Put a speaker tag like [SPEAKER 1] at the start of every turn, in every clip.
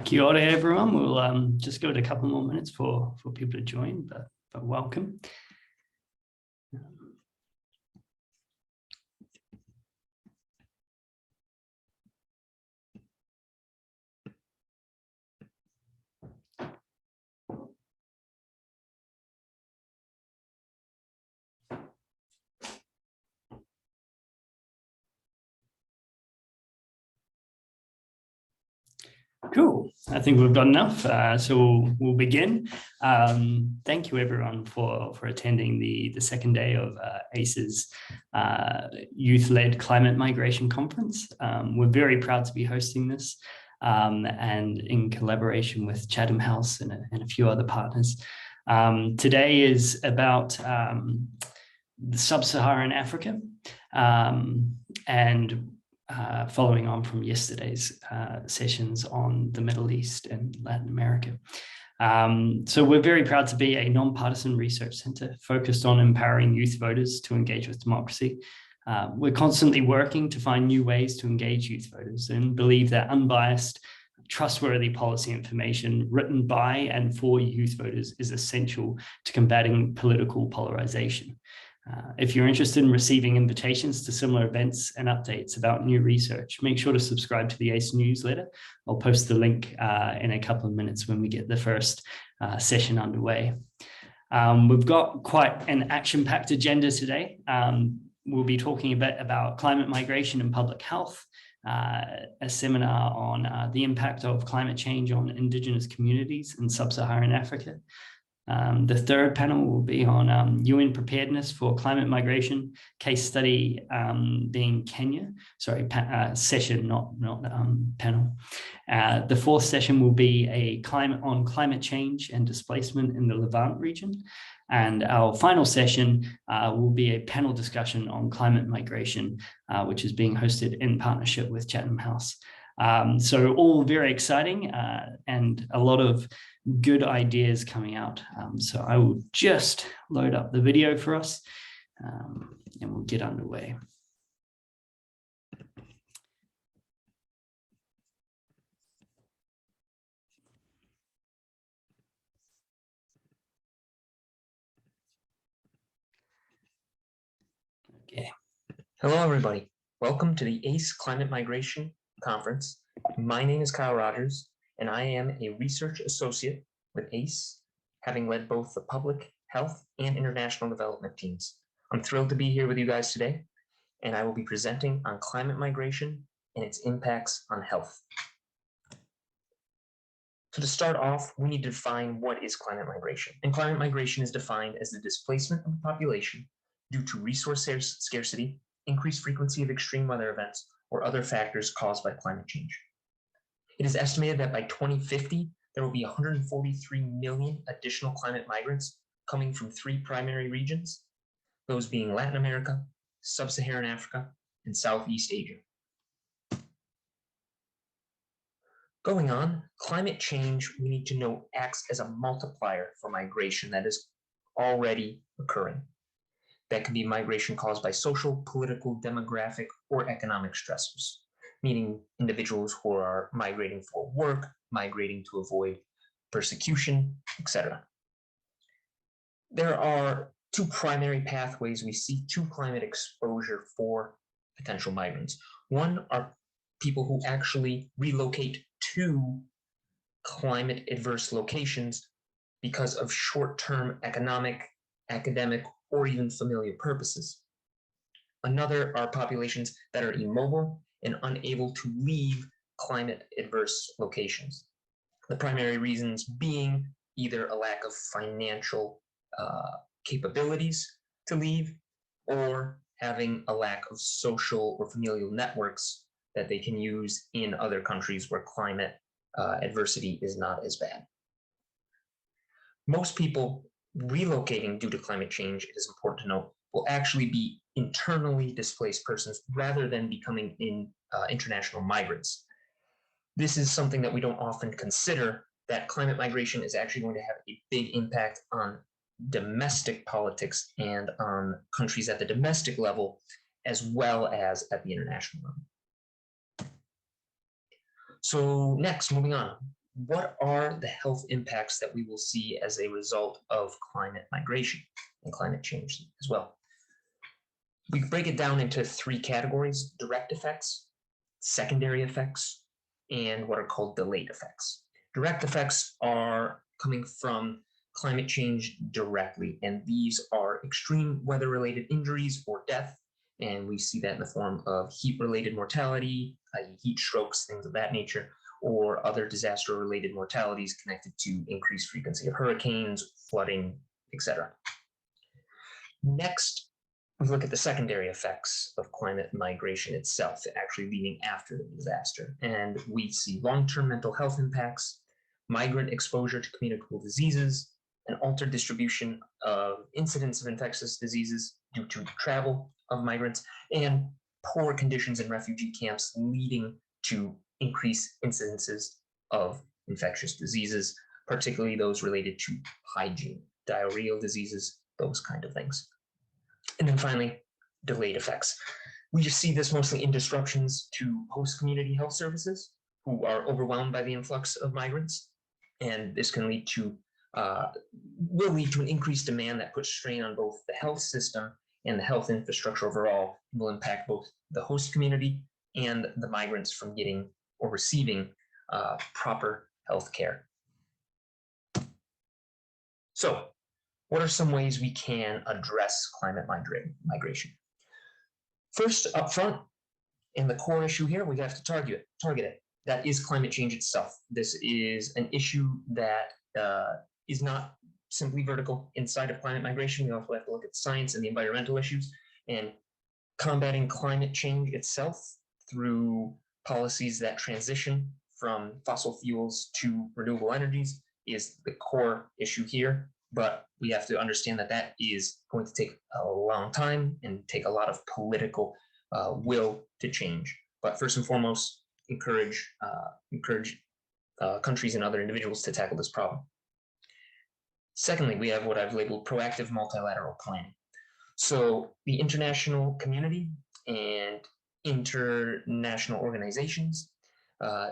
[SPEAKER 1] Kia ora, everyone. We'll just give it a couple more minutes for people to join, but welcome. Cool. I think we've got enough. So we'll begin. Thank you, everyone, for attending the second day of ACE's Youth-Led Climate Migration Conference. We're very proud to be hosting this and in collaboration with Chatham House and a few other partners. Today is about the Sub-Saharan Africa and following on from yesterday's sessions on the Middle East and Latin America. So we're very proud to be a nonpartisan research centre focused on empowering youth voters to engage with democracy. We're constantly working to find new ways to engage youth voters and believe that unbiased, trustworthy policy information written by and for youth voters is essential to combating political polarisation. If you're interested in receiving invitations to similar events and updates about new research, make sure to subscribe to the ACE newsletter. I'll post the link in a couple of minutes when we get the first session underway. We've got quite an action-packed agenda today. We'll be talking a bit about climate migration and public health, a seminar on the impact of climate change on Indigenous communities in Sub-Saharan Africa. The third panel will be on UN preparedness for climate migration, case study being Kenya, sorry, session, not panel. The fourth session will be a climate change and displacement in the Levant region. And our final session will be a panel discussion on climate migration, which is being hosted in partnership with Chatham House. So all very exciting and a lot of good ideas coming out. So I will just load up the video for us and we'll get underway. Okay.
[SPEAKER 2] Hello, everybody. Welcome to the ACE Climate Migration Conference. My name is Kyle Rogers, and I am a research associate with ACE, having led both the public health and international development teams. I'm thrilled to be here with you guys today, and I will be presenting on climate migration and its impacts on health. So to start off, we need to define what is climate migration. And climate migration is defined as the displacement of the population due to resource scarcity, increased frequency of extreme weather events, or other factors caused by climate change. It is estimated that by 2050, there will be 143 million additional climate migrants coming from 3 primary regions, those being Latin America, Sub-Saharan Africa, and Southeast Asia. Going on, climate change, we need to know, acts as a multiplier for migration that is already occurring. That can be migration caused by social, political, demographic, or economic stressors, meaning individuals who are migrating for work, migrating to avoid persecution, etc. There are 2 primary pathways we see to climate exposure for potential migrants. One are people who actually relocate to climate adverse locations because of short-term economic, academic, or even familial purposes. Another are populations that are immobile and unable to leave climate adverse locations. The primary reasons being either a lack of financial capabilities to leave or having a lack of social or familial networks that they can use in other countries where climate adversity is not as bad. Most people relocating due to climate change, it is important to note, will actually be internally displaced persons rather than becoming international migrants. This is something that we don't often consider, that climate migration is actually going to have a big impact on domestic politics and on countries at the domestic level, as well as at the international level. So next, moving on, what are the health impacts that we will see as a result of climate migration and climate change as well? We break it down into 3 categories: direct effects, secondary effects, and what are called delayed effects. Direct effects are coming from climate change directly, and these are extreme weather-related injuries or death, and we see that in the form of heat-related mortality, i.e. heat strokes, things of that nature, or other disaster-related mortalities connected to increased frequency of hurricanes, flooding, etc. Next, we look at the secondary effects of climate migration itself, actually leading after the disaster. And we see long-term mental health impacts, migrant exposure to communicable diseases, an altered distribution of incidence of infectious diseases due to travel of migrants, and poor conditions in refugee camps leading to increased incidences of infectious diseases, particularly those related to hygiene, diarrheal diseases, those kind of things. And then finally, delayed effects. We just see this mostly in disruptions to host community health services who are overwhelmed by the influx of migrants. And this can lead to, will lead to an increased demand that puts strain on both the health system and the health infrastructure overall, and will impact both the host community and the migrants from getting or receiving proper health care. So, what are some ways we can address climate migration? First, up front, and the core issue here, we have to target it. That is climate change itself. This is an issue that is not simply vertical inside of climate migration. We also have to look at science and the environmental issues, and combating climate change itself through policies that transition from fossil fuels to renewable energies is the core issue here. But we have to understand that that is going to take a long time and take a lot of political will to change. But first and foremost, encourage countries and other individuals to tackle this problem. Secondly, we have what I've labeled proactive multilateral planning. So the international community and international organizations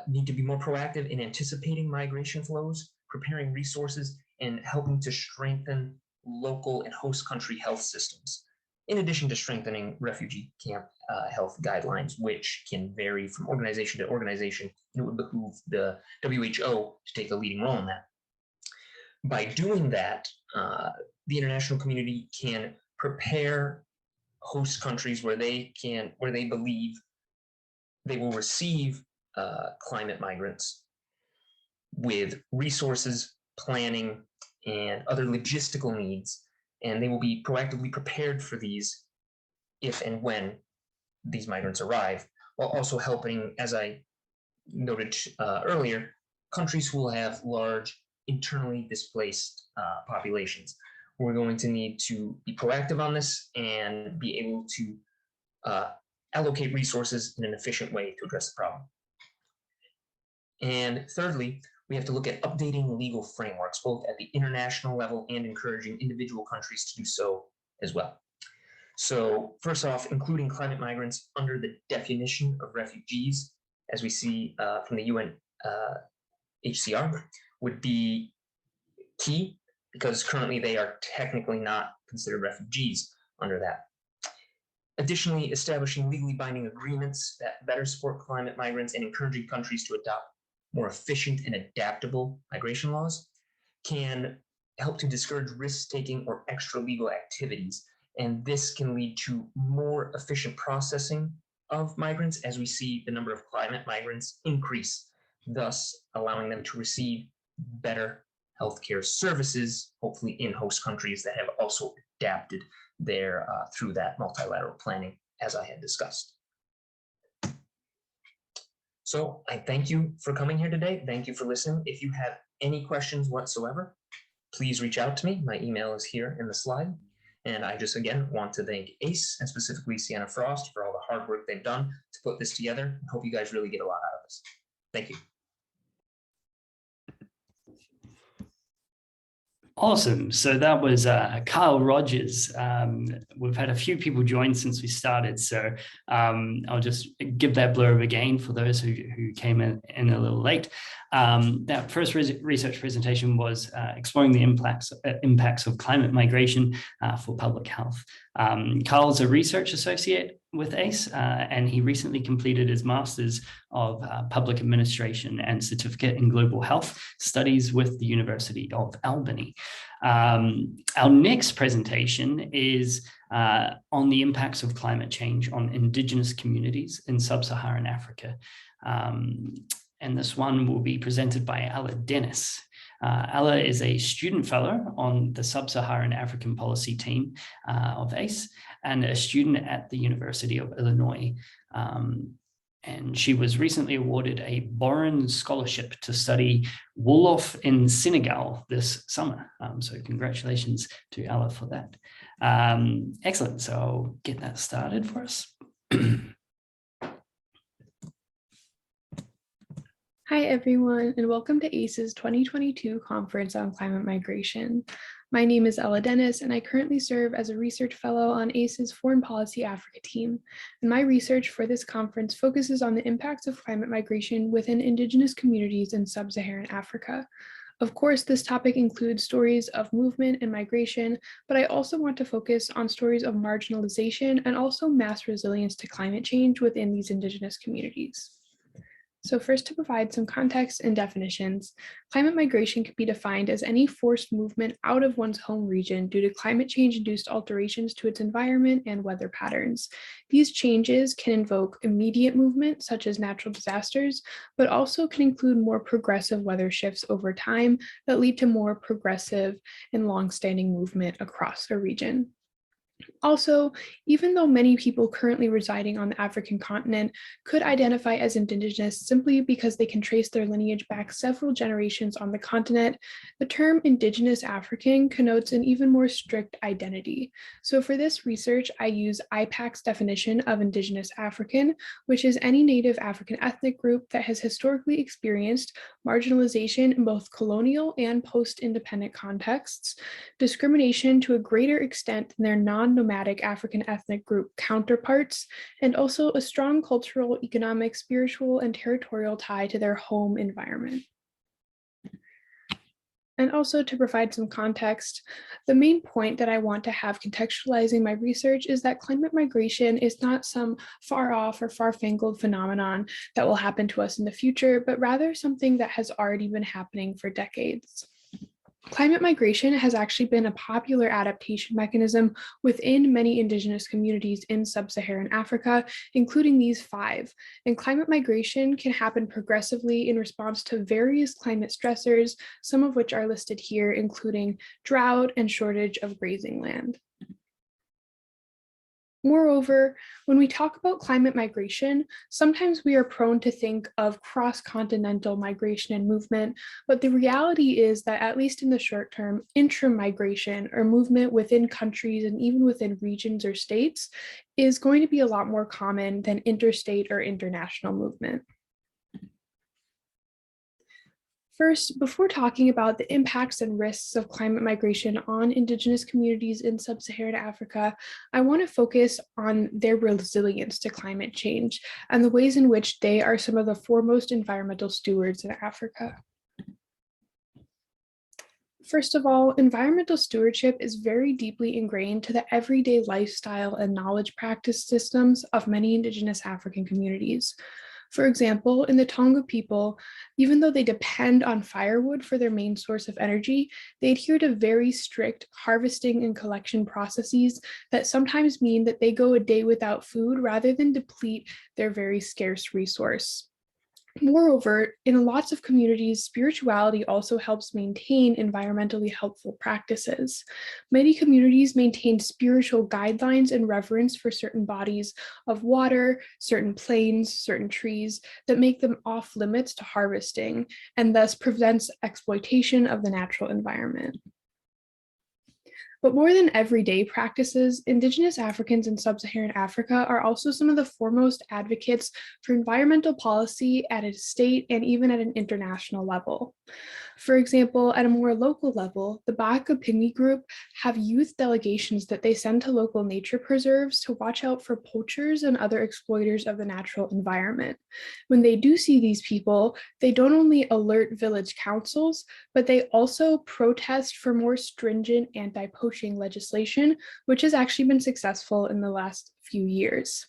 [SPEAKER 2] need to be more proactive in anticipating migration flows, preparing resources, and helping to strengthen local and host country health systems, in addition to strengthening refugee camp health guidelines, which can vary from organization to organization. It would behoove the WHO to take a leading role in that. By doing that, the international community can prepare host countries where they believe they will receive climate migrants with resources, planning, and other logistical needs, and they will be proactively prepared for these if and when these migrants arrive, while also helping, as I noted earlier, countries who will have large internally displaced populations. We're going to need to be proactive on this and be able to allocate resources in an efficient way to address the problem. And thirdly, we have to look at updating legal frameworks, both at the international level and encouraging individual countries to do so as well. So first off, including climate migrants under the definition of refugees, as we see from the UNHCR, would be key, because currently they are technically not considered refugees under that. Additionally, establishing legally binding agreements that better support climate migrants and encouraging countries to adopt more efficient and adaptable migration laws can help to discourage risk-taking or extra-legal activities. And this can lead to more efficient processing of migrants as we see the number of climate migrants increase, thus allowing them to receive better healthcare services, hopefully in host countries that have also adapted their through that multilateral planning, as I had discussed. So I thank you for coming here today. Thank you for listening. If you have any questions whatsoever, please reach out to me. My email is here in the slide. And I just, again, want to thank ACE and specifically Sienna Frost for all the hard work they've done to put this together. I hope you guys really get a lot out of this. Thank you.
[SPEAKER 1] Awesome. So that was Kyle Rogers. We've had a few people join since we started, so I'll just give that blurb again for those who came in a little late. That first research presentation was exploring the impacts of climate migration for public health. Kyle's a research associate with ACE, and he recently completed his Master's of Public Administration and Certificate in Global Health Studies with the University of Albany. Our next presentation is on the impacts of climate change on Indigenous communities in Sub-Saharan Africa. And this one will be presented by Aidan. Ella is a student fellow on the Sub-Saharan African policy team of ACE and a student at the University of Illinois. And she was recently awarded a Boren Scholarship to study Wolof in Senegal this summer. So congratulations to Ella for that. Excellent, so I'll get that started for us.
[SPEAKER 3] Hi, everyone, and welcome to ACE's 2022 Conference on Climate Migration. My name is Ella Dennis, and I currently serve as a research fellow on ACE's Foreign Policy Africa team. And my research for this conference focuses on the impacts of climate migration within Indigenous communities in Sub-Saharan Africa. Of course, this topic includes stories of movement and migration, but I also want to focus on stories of marginalization and also mass resilience to climate change within these Indigenous communities. So first, to provide some context and definitions, climate migration can be defined as any forced movement out of one's home region due to climate change-induced alterations to its environment and weather patterns. These changes can invoke immediate movement, such as natural disasters, but also can include more progressive weather shifts over time that lead to more progressive and long-standing movement across a region. Also, even though many people currently residing on the African continent could identify as Indigenous simply because they can trace their lineage back several generations on the continent, the term Indigenous African connotes an even more strict identity. So for this research, I use IPAC's definition of Indigenous African, which is any Native African ethnic group that has historically experienced marginalization in both colonial and post-independent contexts, discrimination to a greater extent than their non-nomadic African ethnic group counterparts, and also a strong cultural, economic, spiritual, and territorial tie to their home environment. And also, to provide some context, the main point that I want to have contextualizing my research is that climate migration is not some far off or far-fangled phenomenon that will happen to us in the future, but rather something that has already been happening for decades. Climate migration has actually been a popular adaptation mechanism within many Indigenous communities in Sub-Saharan Africa, including these 5. And climate migration can happen progressively in response to various climate stressors, some of which are listed here, including drought and shortage of grazing land. Moreover, when we talk about climate migration, sometimes we are prone to think of cross-continental migration and movement, but the reality is that at least in the short term, intra-migration or movement within countries and even within regions or states is going to be a lot more common than interstate or international movement. First, before talking about the impacts and risks of climate migration on Indigenous communities in Sub-Saharan Africa, I want to focus on their resilience to climate change and the ways in which they are some of the foremost environmental stewards in Africa. First of all, environmental stewardship is very deeply ingrained to the everyday lifestyle and knowledge practice systems of many Indigenous African communities. For example, in the Tonga people, even though they depend on firewood for their main source of energy, they adhere to very strict harvesting and collection processes that sometimes mean that they go a day without food rather than deplete their very scarce resource. Moreover, in lots of communities, spirituality also helps maintain environmentally helpful practices. Many communities maintain spiritual guidelines and reverence for certain bodies of water, certain plains, certain trees that make them off limits to harvesting and thus prevents exploitation of the natural environment. But more than everyday practices, Indigenous Africans in Sub-Saharan Africa are also some of the foremost advocates for environmental policy at a state and even at an international level. For example, at a more local level, the Baka Pygmy group have youth delegations that they send to local nature preserves to watch out for poachers and other exploiters of the natural environment. When they do see these people, they don't only alert village councils, but they also protest for more stringent anti-poaching legislation, which has actually been successful in the last few years.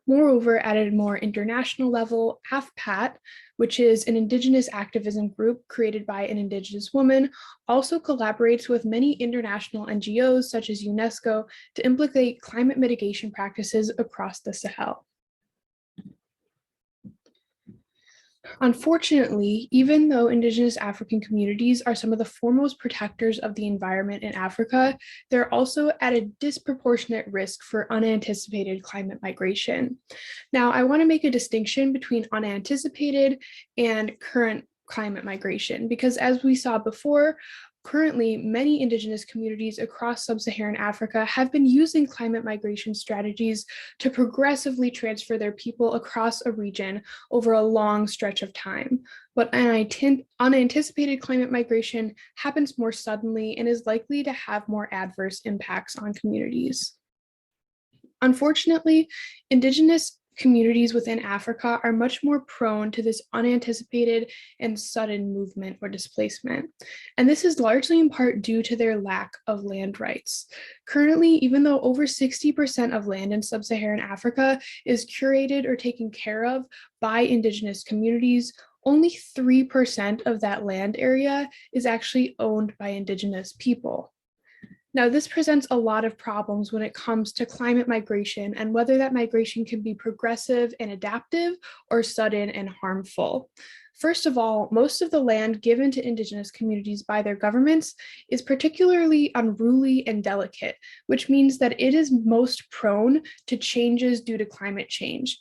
[SPEAKER 3] Moreover, at a more international level, AFPAT, which is an Indigenous activism group created by an Indigenous woman, also collaborates with many international NGOs such as UNESCO to implement climate mitigation practices across the Sahel. Unfortunately, even though Indigenous African communities are some of the foremost protectors of the environment in Africa, they're also at a disproportionate risk for unanticipated climate migration. Now, I want to make a distinction between unanticipated and current climate migration, because as we saw before, currently, many Indigenous communities across Sub-Saharan Africa have been using climate migration strategies to progressively transfer their people across a region over a long stretch of time. But unanticipated climate migration happens more suddenly and is likely to have more adverse impacts on communities. Unfortunately, Indigenous communities within Africa are much more prone to this unanticipated and sudden movement or displacement. And this is largely in part due to their lack of land rights. Currently, even though over 60% of land in Sub-Saharan Africa is curated or taken care of by Indigenous communities, only 3% of that land area is actually owned by Indigenous people. Now, this presents a lot of problems when it comes to climate migration and whether that migration can be progressive and adaptive or sudden and harmful. First of all, most of the land given to Indigenous communities by their governments is particularly unruly and delicate, which means that it is most prone to changes due to climate change.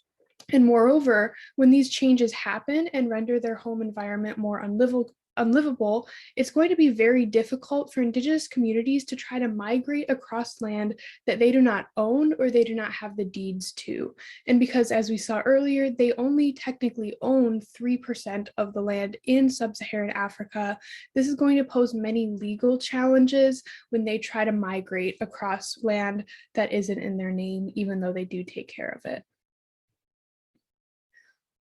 [SPEAKER 3] And moreover, when these changes happen and render their home environment more unlivable, it's going to be very difficult for Indigenous communities to try to migrate across land that they do not own or they do not have the deeds to. And because, as we saw earlier, they only technically own 3% of the land in Sub-Saharan Africa, this is going to pose many legal challenges when they try to migrate across land that isn't in their name, even though they do take care of it.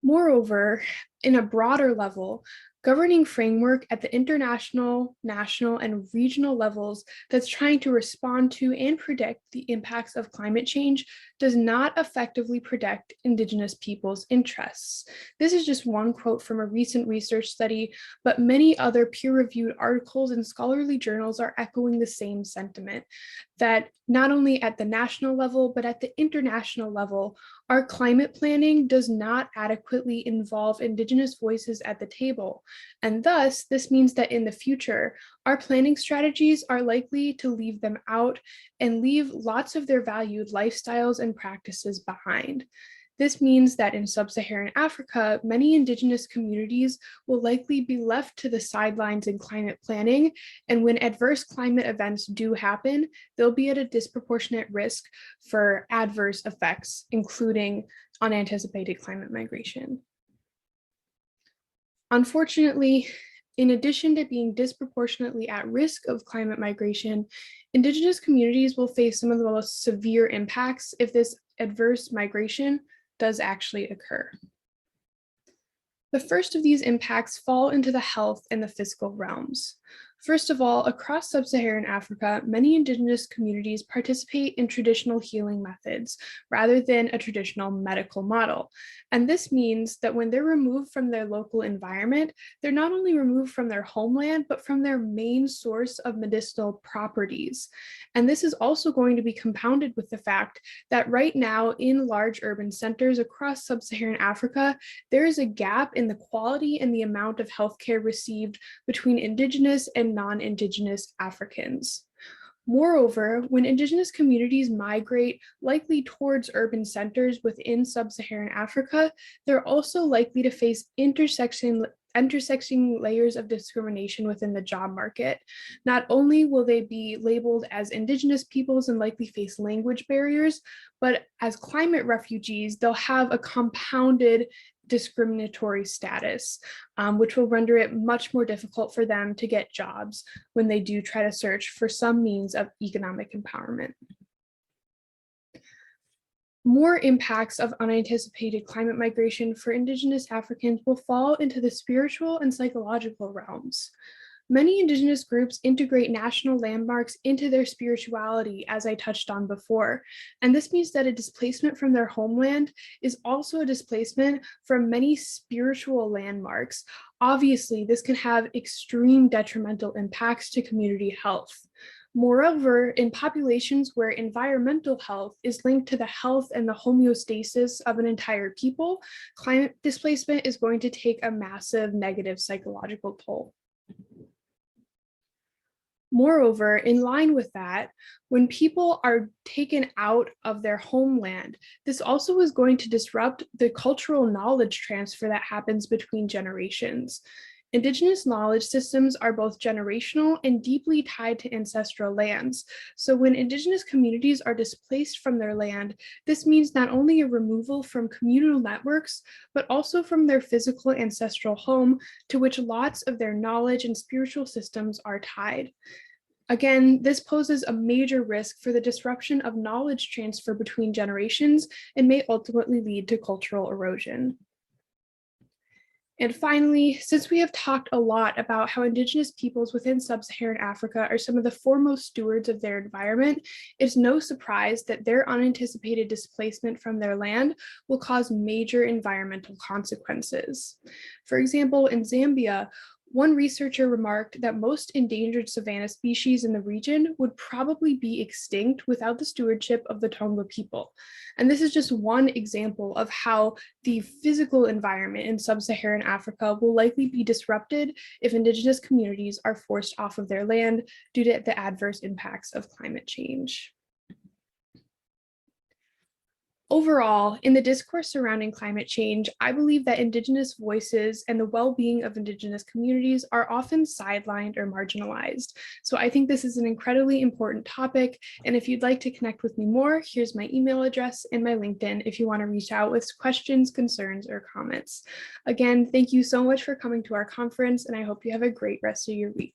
[SPEAKER 3] Moreover, in a broader level, governing framework at the international, national, and regional levels that's trying to respond to and predict the impacts of climate change does not effectively protect Indigenous people's interests. This is just one quote from a recent research study, but many other peer-reviewed articles and scholarly journals are echoing the same sentiment, that not only at the national level, but at the international level, our climate planning does not adequately involve Indigenous voices at the table. And thus, this means that in the future, our planning strategies are likely to leave them out and leave lots of their valued lifestyles and practices behind. This means that in Sub-Saharan Africa, many Indigenous communities will likely be left to the sidelines in climate planning, and when adverse climate events do happen, they'll be at a disproportionate risk for adverse effects, including unanticipated climate migration. Unfortunately, in addition to being disproportionately at risk of climate migration, Indigenous communities will face some of the most severe impacts if this adverse migration does actually occur. The first of these impacts fall into the health and the fiscal realms. First of all, across Sub-Saharan Africa, many Indigenous communities participate in traditional healing methods rather than a traditional medical model. And this means that when they're removed from their local environment, they're not only removed from their homeland, but from their main source of medicinal properties. And this is also going to be compounded with the fact that right now in large urban centers across Sub-Saharan Africa, there is a gap in the quality and the amount of healthcare received between Indigenous and non-Indigenous Africans. Moreover, when Indigenous communities migrate likely towards urban centers within Sub-Saharan Africa, they're also likely to face intersecting layers of discrimination within the job market. Not only will they be labeled as Indigenous peoples and likely face language barriers, but as climate refugees, they'll have a compounded discriminatory status, which will render it much more difficult for them to get jobs when they do try to search for some means of economic empowerment. More impacts of unanticipated climate migration for Indigenous Africans will fall into the spiritual and psychological realms. Many Indigenous groups integrate national landmarks into their spirituality, as I touched on before, and this means that a displacement from their homeland is also a displacement from many spiritual landmarks. Obviously, this can have extreme detrimental impacts to community health. Moreover, in populations where environmental health is linked to the health and the homeostasis of an entire people, climate displacement is going to take a massive negative psychological toll. Moreover, in line with that, when people are taken out of their homeland, this also is going to disrupt the cultural knowledge transfer that happens between generations. Indigenous knowledge systems are both generational and deeply tied to ancestral lands. So when Indigenous communities are displaced from their land, this means not only a removal from communal networks, but also from their physical ancestral home to which lots of their knowledge and spiritual systems are tied. Again, this poses a major risk for the disruption of knowledge transfer between generations and may ultimately lead to cultural erosion. And finally, since we have talked a lot about how Indigenous peoples within Sub-Saharan Africa are some of the foremost stewards of their environment, it's no surprise that their unanticipated displacement from their land will cause major environmental consequences. For example, in Zambia, one researcher remarked that most endangered savanna species in the region would probably be extinct without the stewardship of the Tonga people. And this is just one example of how the physical environment in Sub-Saharan Africa will likely be disrupted if Indigenous communities are forced off of their land due to the adverse impacts of climate change. Overall, in the discourse surrounding climate change, I believe that Indigenous voices and the well-being of Indigenous communities are often sidelined or marginalized. So I think this is an incredibly important topic. And if you'd like to connect with me more, here's my email address and my LinkedIn if you want to reach out with questions, concerns, or comments. Again, thank you so much for coming to our conference, and I hope you have a great rest of your week.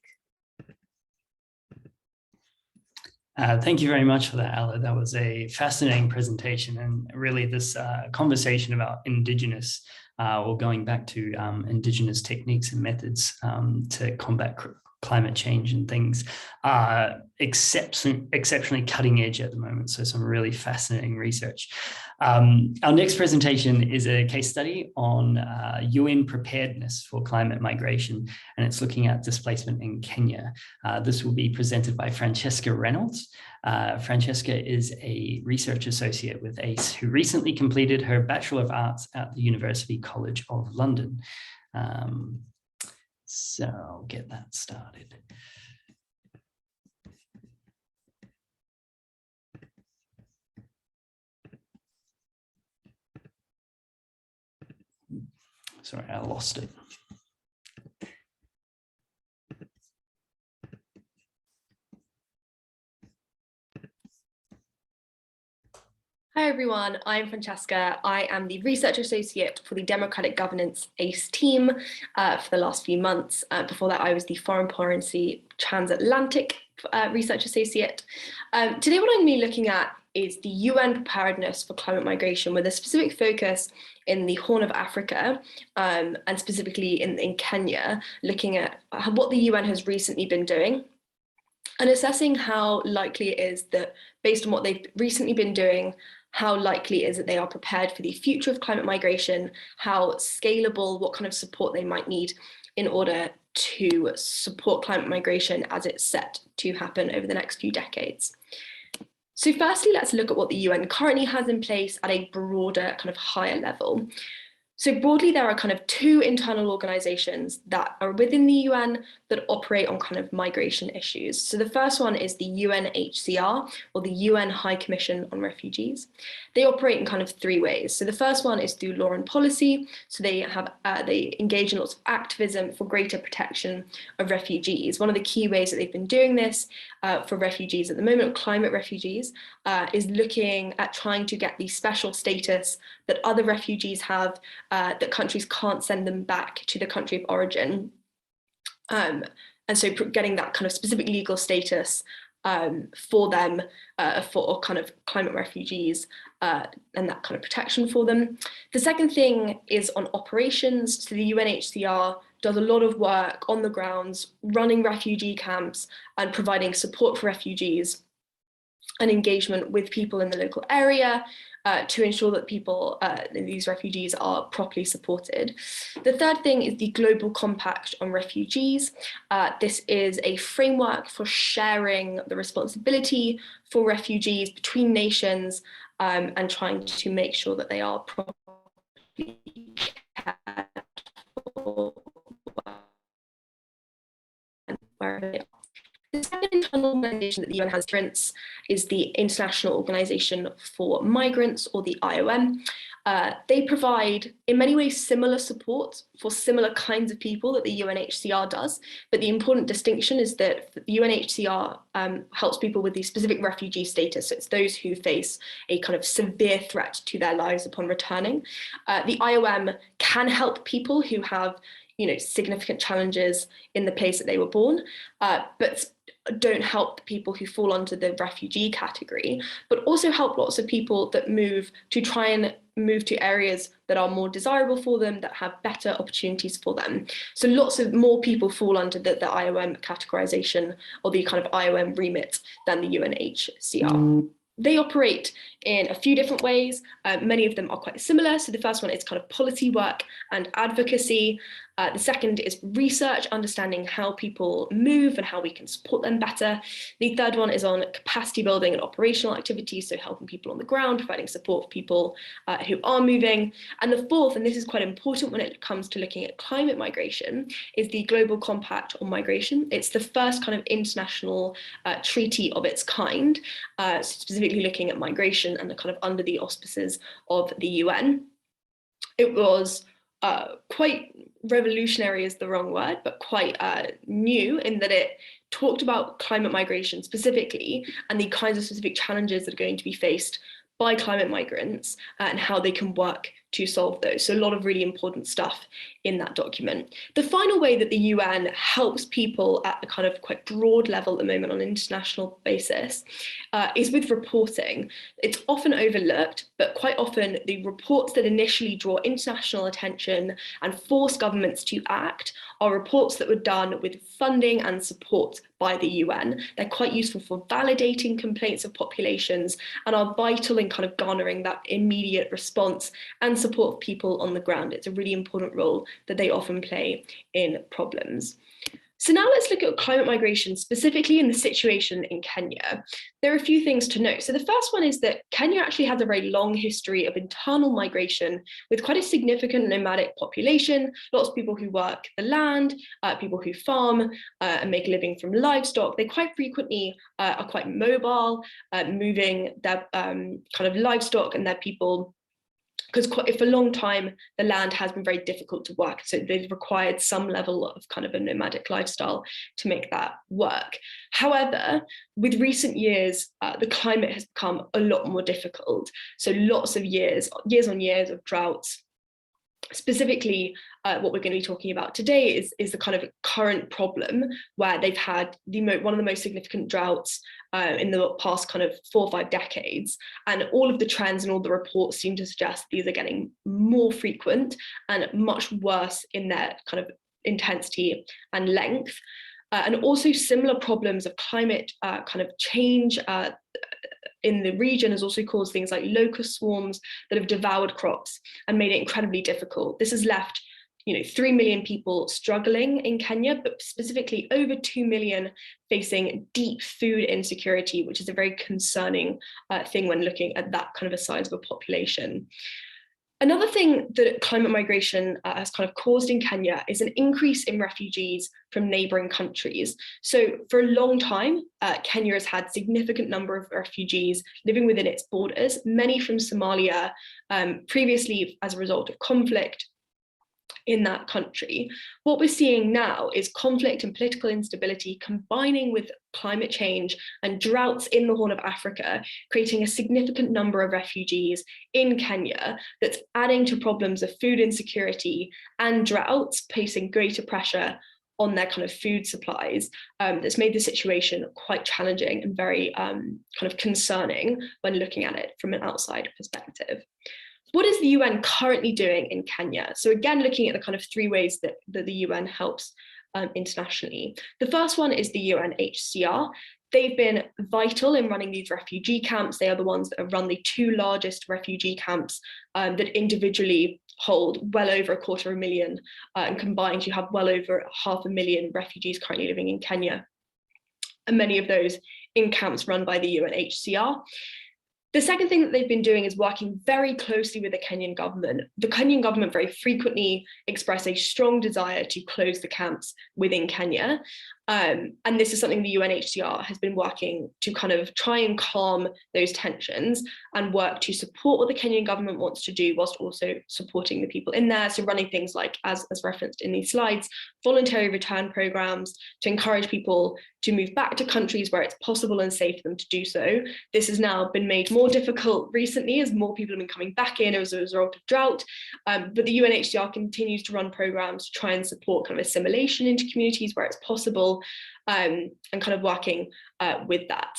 [SPEAKER 1] Thank you very much for that, Ella. That was a fascinating presentation, and really this conversation about Indigenous or going back to Indigenous techniques and methods to combat climate change and things are exceptionally cutting edge at the moment. So some really fascinating research. Our next presentation is a case study on UN preparedness for climate migration, and it's looking at displacement in Kenya. This will be presented by Francesca Reynolds. Francesca is a research associate with ACE who recently completed her Bachelor of Arts at the University College of London. So I'll get that started. Sorry, I lost it.
[SPEAKER 4] Hi everyone, I'm Francesca. I am the Research Associate for the Democratic Governance ACE team for the last few months. Before that, I was the Foreign Policy Transatlantic Research Associate. Today, what I'm going to be looking at is the UN Preparedness for Climate Migration, with a specific focus in the Horn of Africa, and specifically in Kenya, looking at what the UN has recently been doing and assessing how likely it is that, based on what they've recently been doing, how likely is it they are prepared for the future of climate migration, how scalable, what kind of support they might need in order to support climate migration as it's set to happen over the next few decades. So firstly, let's look at what the UN currently has in place at a broader, kind of higher level. So broadly, there are kind of two internal organizations that are within the UN that operate on kind of migration issues. So the first one is the UNHCR, or the UN High Commission on Refugees. They operate in kind of three ways. So the first one is through law and policy. So they engage in lots of activism for greater protection of refugees. One of the key ways that they've been doing this for refugees at the moment, climate refugees, is looking at trying to get the special status that other refugees have, that countries can't send them back to the country of origin. And so getting that kind of specific legal status for them, for kind of climate refugees, and that kind of protection for them. The second thing is on operations. So the UNHCR does a lot of work on the grounds, running refugee camps and providing support for refugees and engagement with people in the local area, to ensure that people, these refugees, are properly supported. The third thing is the Global Compact on Refugees. This is a framework for sharing the responsibility for refugees between nations, and trying to make sure that they are properly cared for wherever they are. The second internal organisation that the UN has is the International Organization for Migrants, or the IOM. They provide, in many ways, similar support for similar kinds of people that the UNHCR does. But the important distinction is that the UNHCR helps people with the specific refugee status. So it's those who face a kind of severe threat to their lives upon returning. The IOM can help people who have, significant challenges in the place that they were born, but don't help the people who fall under the refugee category, but also help lots of people that try and move to areas that are more desirable for them, that have better opportunities for them. So lots of more people fall under the IOM categorization, or the kind of IOM remit, than the UNHCR. They operate in a few different ways. Many of them are quite similar. So the first one is kind of policy work and advocacy. The second is research, understanding how people move and how we can support them better. The third one is on capacity building and operational activities, so helping people on the ground, providing support for people who are moving. And the fourth, and this is quite important when it comes to looking at climate migration, is the Global Compact on Migration. It's the first kind of international treaty of its kind, specifically looking at migration and the kind of under the auspices of the UN. It was quite revolutionary is the wrong word, but quite new in that it talked about climate migration specifically and the kinds of specific challenges that are going to be faced by climate migrants and how they can work to solve those. So a lot of really important stuff in that document. The final way that the UN helps people at a kind of quite broad level at the moment on an international basis is with reporting. It's often overlooked, but quite often the reports that initially draw international attention and force governments to act are reports that were done with funding and support by the UN. They're quite useful for validating complaints of populations and are vital in kind of garnering that immediate response and support of people on the ground. It's a really important role that they often play in problems. So now let's look at climate migration, specifically in the situation in Kenya. There are a few things to note. So the first one is that Kenya actually has a very long history of internal migration with quite a significant nomadic population, lots of people who work the land, people who farm and make a living from livestock. They quite frequently are quite mobile, moving their kind of livestock and their people, because for a long time, the land has been very difficult to work. So they've required some level of kind of a nomadic lifestyle to make that work. However, with recent years, the climate has become a lot more difficult. So lots of years on years of droughts. Specifically, what we're going to be talking about today is the kind of current problem where they've had one of the most significant droughts in the past kind of 4 or 5 decades. And all of the trends and all the reports seem to suggest these are getting more frequent and much worse in their kind of intensity and length. And also similar problems of climate kind of change in the region has also caused things like locust swarms that have devoured crops and made it incredibly difficult. This has left 3 million people struggling in Kenya, but specifically over 2 million facing deep food insecurity, which is a very concerning thing when looking at that kind of a size of a population. Another thing that climate migration has kind of caused in Kenya is an increase in refugees from neighbouring countries. So for a long time, Kenya has had a significant number of refugees living within its borders, many from Somalia, previously as a result of conflict in that country. What we're seeing now is conflict and political instability combining with climate change and droughts in the Horn of Africa, creating a significant number of refugees in Kenya that's adding to problems of food insecurity and droughts, placing greater pressure on their kind of food supplies. That's made the situation quite challenging and very kind of concerning when looking at it from an outside perspective. What is the UN currently doing in Kenya? So again, looking at the kind of three ways that the UN helps internationally. The first one is the UNHCR. They've been vital in running these refugee camps. They are the ones that have run the two largest refugee camps that individually hold well over 250,000, and combined you have well over 500,000 refugees currently living in Kenya, and many of those in camps run by the UNHCR. The second thing that they've been doing is working very closely with the Kenyan government. The Kenyan government very frequently express a strong desire to close the camps within Kenya. And this is something the UNHCR has been working to kind of try and calm those tensions and work to support what the Kenyan government wants to do, whilst also supporting the people in there. So running things like, as referenced in these slides, voluntary return programs to encourage people to move back to countries where it's possible and safe for them to do so. This has now been made more difficult recently as more people have been coming back in as a result of drought. But the UNHCR continues to run programs to try and support kind of assimilation into communities where it's possible, and kind of working with that.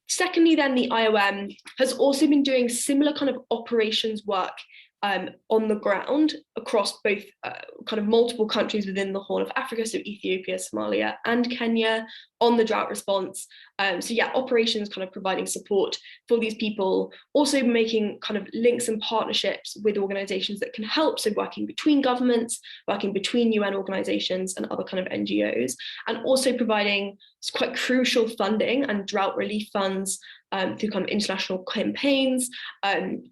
[SPEAKER 4] Secondly, then the IOM has also been doing similar kind of operations work on the ground across both kind of multiple countries within the Horn of Africa, so Ethiopia, Somalia, and Kenya, on the drought response. So yeah, operations kind of providing support for these people, also making kind of links and partnerships with organizations that can help, so working between governments, working between UN organizations and other kind of NGOs, and also providing quite crucial funding and drought relief funds through kind of international campaigns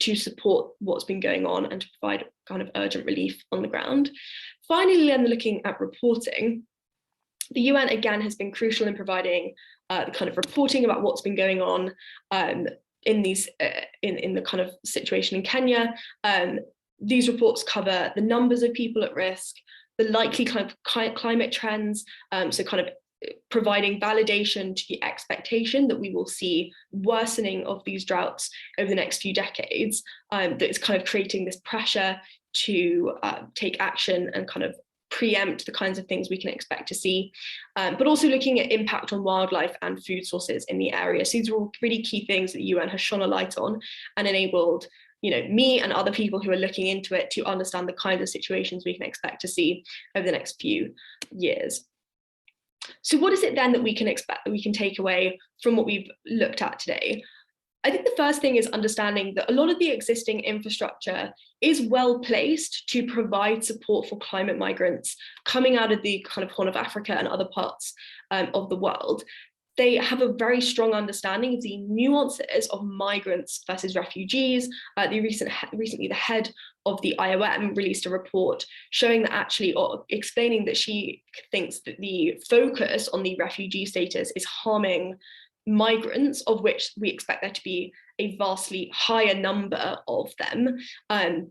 [SPEAKER 4] to support what's been going on and to provide kind of urgent relief on the ground. Finally, then looking at reporting, the UN again has been crucial in providing the kind of reporting about what's been going on in these in the kind of situation in Kenya. These reports cover the numbers of people at risk, the likely kind of climate trends, so kind of providing validation to the expectation that we will see worsening of these droughts over the next few decades, that is kind of creating this pressure to take action and kind of preempt the kinds of things we can expect to see, but also looking at impact on wildlife and food sources in the area. So these are all really key things that the UN has shone a light on and enabled, you know, me and other people who are looking into it to understand the kinds of situations we can expect to see over the next few years. So what is it then that we can expect, that we can take away from what we've looked at today? I think the first thing is understanding that a lot of the existing infrastructure is well placed to provide support for climate migrants coming out of the kind of Horn of Africa and other parts of the world. They have a very strong understanding of the nuances of migrants versus refugees. Recently, the head of the IOM released a report showing that actually, or explaining that she thinks that the focus on the refugee status is harming migrants, of which we expect there to be a vastly higher number of them,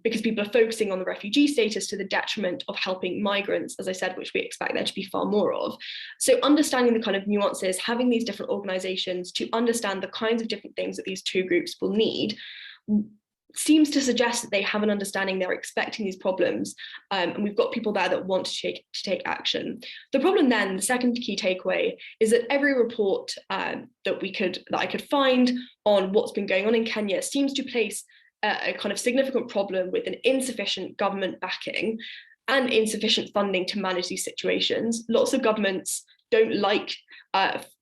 [SPEAKER 4] because people are focusing on the refugee status to the detriment of helping migrants, as I said, which we expect there to be far more of. So understanding the kind of nuances, having these different organizations to understand the kinds of different things that these two groups will need, seems to suggest that they have an understanding, they're expecting these problems, and we've got people there that want to take action. The problem then, the second key takeaway, is that every report that I could find on what's been going on in Kenya seems to place a kind of significant problem with an insufficient government backing and insufficient funding to manage these situations. Lots of governments don't like,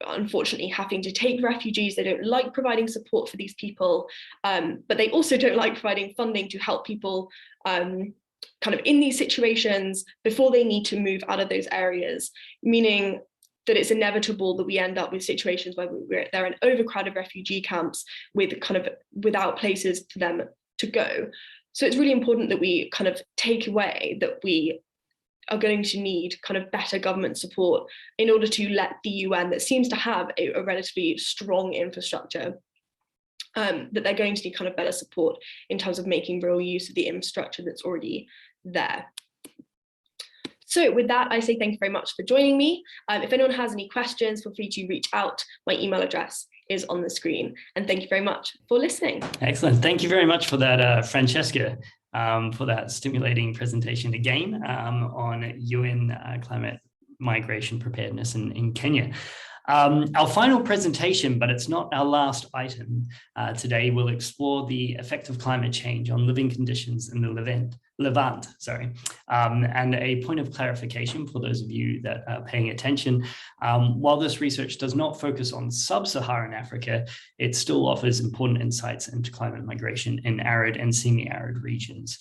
[SPEAKER 4] unfortunately, having to take refugees. They don't like providing support for these people, but they also don't like providing funding to help people kind of in these situations before they need to move out of those areas, meaning that it's inevitable that we end up with situations where they're in overcrowded refugee camps with kind of without places for them to go. So it's really important that we kind of take away that we are going to need kind of better government support in order to let the UN, that seems to have a relatively strong infrastructure, that they're going to need kind of better support in terms of making real use of the infrastructure that's already there. So with that, I say thank you very much for joining me. If anyone has any questions, feel free to reach out. My email address is on the screen. And thank you very much for listening.
[SPEAKER 1] Excellent. Thank you very much for that, Francesca, for that stimulating presentation again on UN climate migration preparedness in Kenya. Our final presentation, but it's not our last item today, will explore the effect of climate change on living conditions in the Levant, and a point of clarification for those of you that are paying attention. While this research does not focus on Sub-Saharan Africa, it still offers important insights into climate migration in arid and semi-arid regions.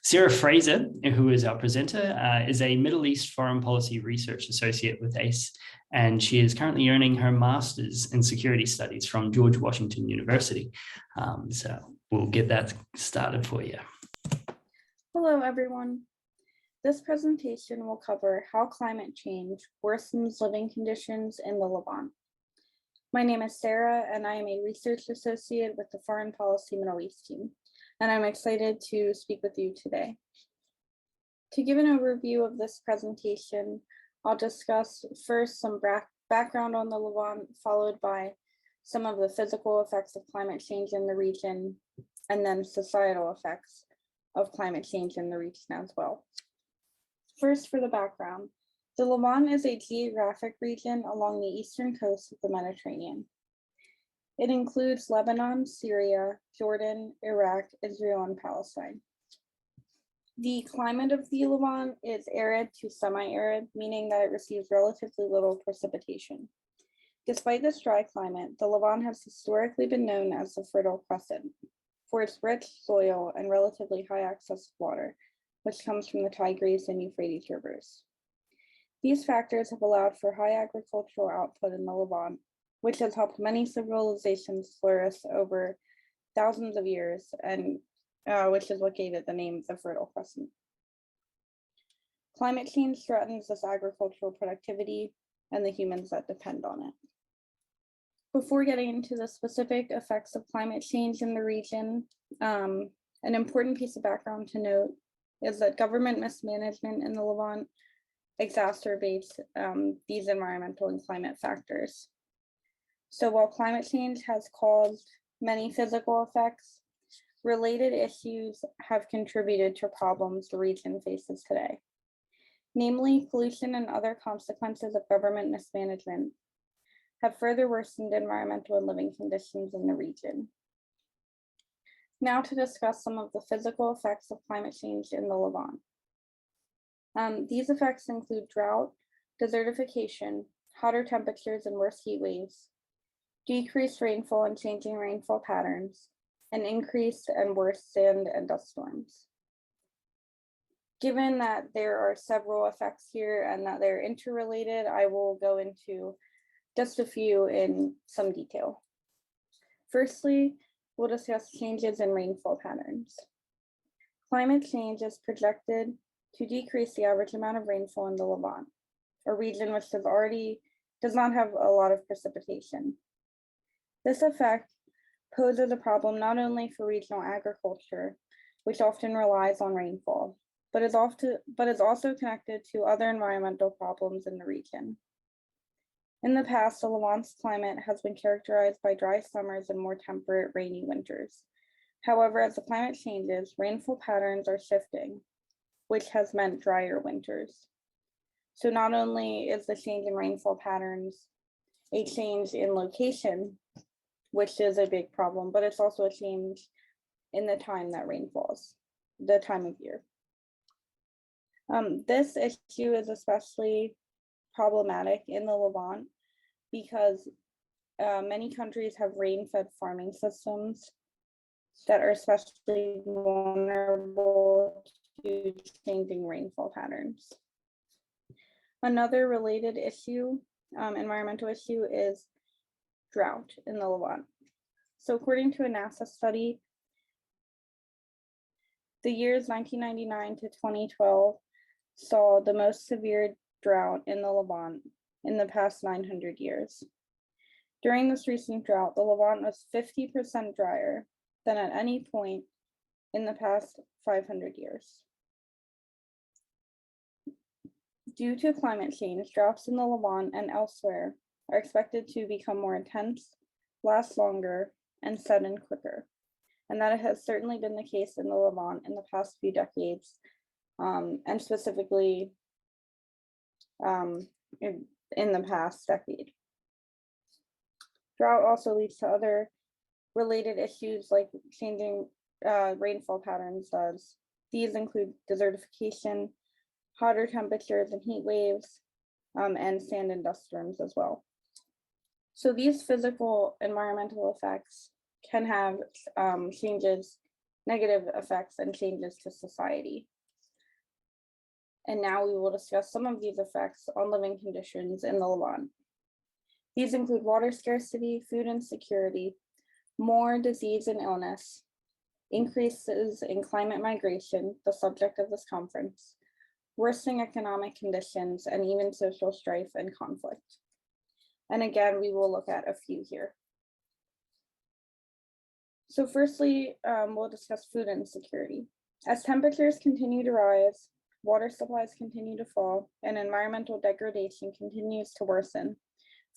[SPEAKER 1] Sarah Fraser, who is our presenter, is a Middle East Foreign Policy Research Associate with ACE, and she is currently earning her Master's in Security Studies from George Washington University. So we'll get that started for you.
[SPEAKER 5] Hello, everyone. This presentation will cover how climate change worsens living conditions in the Levant. My name is Sarah, and I am a research associate with the Foreign Policy Middle East team, and I'm excited to speak with you today. To give an overview of this presentation, I'll discuss first some background on the Levant, followed by some of the physical effects of climate change in the region, and then societal effects of climate change in the region as well. First, for the background, the Levant is a geographic region along the eastern coast of the Mediterranean. It includes Lebanon, Syria, Jordan, Iraq, Israel, and Palestine. The climate of the Levant is arid to semi-arid, meaning that it receives relatively little precipitation. Despite this dry climate, the Levant has historically been known as the Fertile Crescent for its rich soil and relatively high access to water, which comes from the Tigris and Euphrates rivers. These factors have allowed for high agricultural output in the Levant, which has helped many civilizations flourish over thousands of years, and which is what gave it the name the Fertile Crescent. Climate change threatens this agricultural productivity and the humans that depend on it. Before getting into the specific effects of climate change in the region, an important piece of background to note is that government mismanagement in the Levant exacerbates these environmental and climate factors. So while climate change has caused many physical effects, related issues have contributed to problems the region faces today. Namely, pollution and other consequences of government mismanagement have further worsened environmental and living conditions in the region. Now to discuss some of the physical effects of climate change in the Levant. These effects include drought, desertification, hotter temperatures and worse heat waves, decreased rainfall and changing rainfall patterns, and increased and worse sand and dust storms. Given that there are several effects here and that they're interrelated, I will go into just a few in some detail. Firstly, we'll discuss changes in rainfall patterns. Climate change is projected to decrease the average amount of rainfall in the Levant, a region which does not have a lot of precipitation. This effect poses a problem not only for regional agriculture, which often relies on rainfall, but is also connected to other environmental problems in the region. In the past, the Levant's climate has been characterized by dry summers and more temperate, rainy winters. However, as the climate changes, rainfall patterns are shifting, which has meant drier winters. So not only is the change in rainfall patterns a change in location, which is a big problem, but it's also a change in the time that rain falls, the time of year. This issue is especially problematic in the Levant because many countries have rain-fed farming systems that are especially vulnerable to changing rainfall patterns. Another related issue, environmental issue, is drought in the Levant. So according to a NASA study, The years 1999 to 2012 saw the most severe drought in the Levant in the past 900 years. During this recent drought, the Levant was 50% drier than at any point in the past 500 years. Due to climate change, droughts in the Levant and elsewhere are expected to become more intense, last longer, and set in quicker. And that has certainly been the case in the Levant in the past few decades, and specifically in the past decade. Drought also leads to other related issues like changing rainfall patterns does. These include desertification, hotter temperatures and heat waves, and sand and dust storms as well. So these physical environmental effects can have negative effects and changes to society. And now we will discuss some of these effects on living conditions in the Levant. These include water scarcity, food insecurity, more disease and illness, increases in climate migration, the subject of this conference, worsening economic conditions, and even social strife and conflict. And again, we will look at a few here. So firstly, we'll discuss food insecurity. As temperatures continue to rise, water supplies continue to fall, and environmental degradation continues to worsen,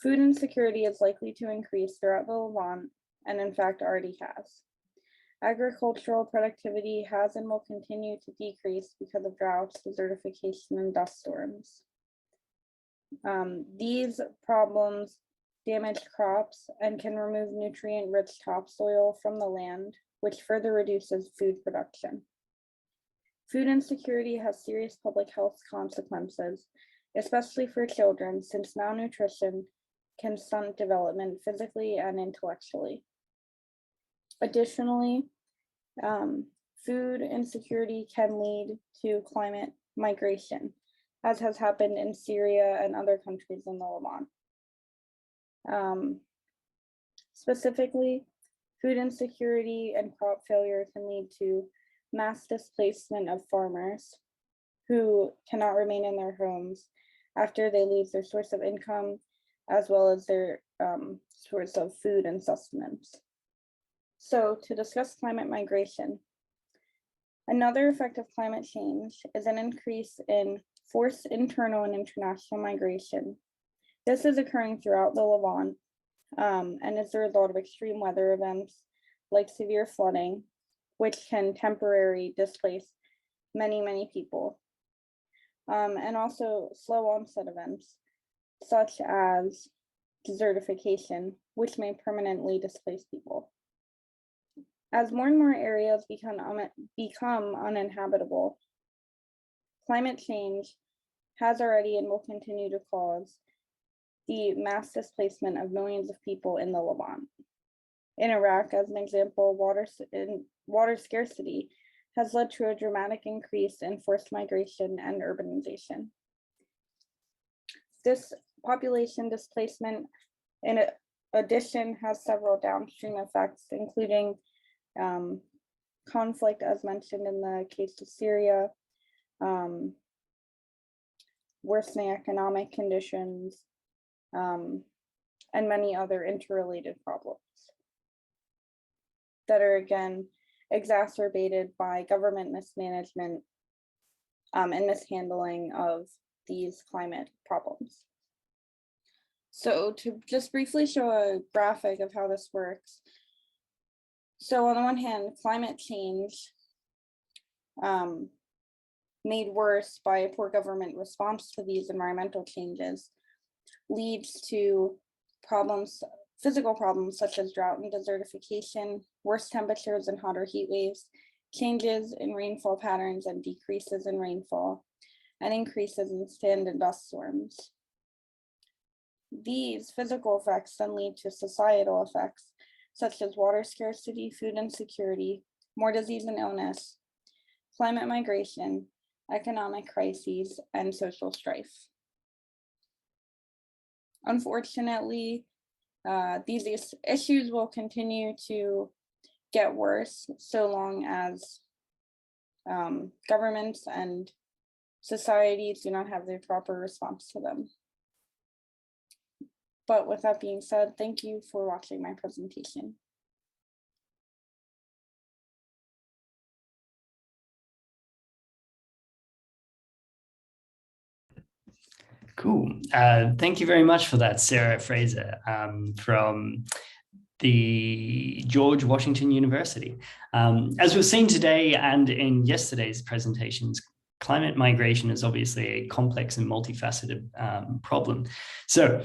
[SPEAKER 5] food insecurity is likely to increase throughout the Levant, and in fact already has. Agricultural productivity has and will continue to decrease because of droughts, desertification, and dust storms. These problems damage crops and can remove nutrient-rich topsoil from the land, which further reduces food production. Food insecurity has serious public health consequences, especially for children, since malnutrition can stunt development physically and intellectually. Additionally, food insecurity can lead to climate migration, as has happened in Syria and other countries in the Levant. Specifically, food insecurity and crop failure can lead to mass displacement of farmers who cannot remain in their homes after they lose their source of income, as well as their source of food and sustenance. So to discuss climate migration, another effect of climate change is an increase in forced internal and international migration. This is occurring throughout the Levant and is the result of extreme weather events like severe flooding, which can temporarily displace many people. And also slow onset events, such as desertification, which may permanently displace people. As more and more areas become uninhabitable, climate change has already and will continue to cause the mass displacement of millions of people in the Levant. In Iraq, as an example, water scarcity has led to a dramatic increase in forced migration and urbanization. This population displacement, in addition, has several downstream effects, including conflict, as mentioned in the case of Syria, worsening economic conditions, and many other interrelated problems that are again exacerbated by government mismanagement and mishandling of these climate problems. So to just briefly show a graphic of how this works. So on the one hand, climate change made worse by a poor government response to these environmental changes leads to problems, physical problems such as drought and desertification, worse temperatures and hotter heat waves, changes in rainfall patterns and decreases in rainfall, and increases in sand and dust storms. These physical effects then lead to societal effects such as water scarcity, food insecurity, more disease and illness, climate migration, economic crises, and social strife. Unfortunately, these issues will continue to get worse so long as governments and societies do not have the proper response to them. But with that being said, thank you for watching my presentation.
[SPEAKER 1] Cool. Thank you very much for that, Sarah Fraser, from the George Washington University. As we've seen today and in yesterday's presentations, climate migration is obviously a complex and multifaceted problem. So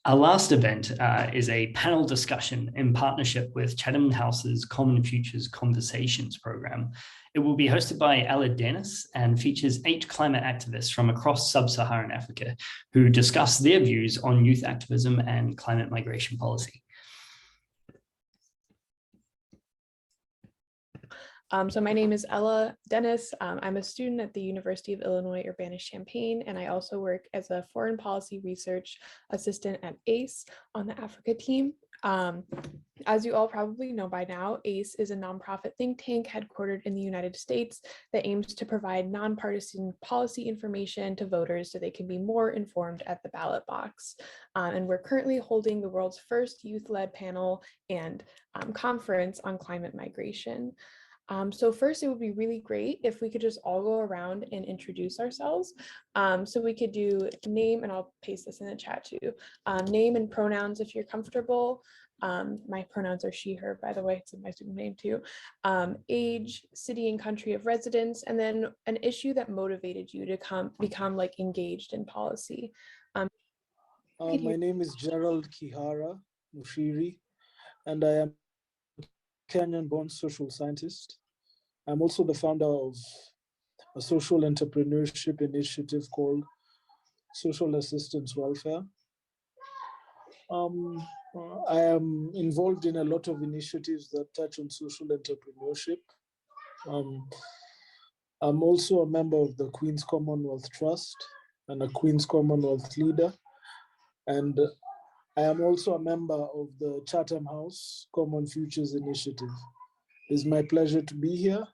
[SPEAKER 1] our last event is a panel discussion in partnership with Chatham House's Common Futures Conversations program. It will be hosted by Aidan and features 8 climate activists from across Sub-Saharan Africa who discuss their views on youth activism and climate migration policy.
[SPEAKER 3] So my name is Ella Dennis. I'm a student at the University of Illinois Urbana-Champaign, and I also work as a foreign policy research assistant at ACE on the Africa team. As you all probably know by now, ACE is a nonprofit think tank headquartered in the United States that aims to provide nonpartisan policy information to voters so they can be more informed at the ballot box. And we're currently holding the world's first youth-led panel and conference on climate migration. So first, it would be really great if we could just all go around and introduce ourselves. So we could do name, and I'll paste this in the chat too, name and pronouns if you're comfortable. My pronouns are she, her, by the way, it's in my student name too. Age, city and country of residence, and then an issue that motivated you to become like engaged in policy.
[SPEAKER 6] My name is Gerald Kihara Mushiri, and I am Kenyan-born social scientist. I'm also the founder of a social entrepreneurship initiative called Social Assistance Welfare. I am involved in a lot of initiatives that touch on social entrepreneurship. I'm also a member of the Queen's Commonwealth Trust and a Queen's Commonwealth leader. And I am also a member of the Chatham House Common Futures Initiative. It's my pleasure to be here.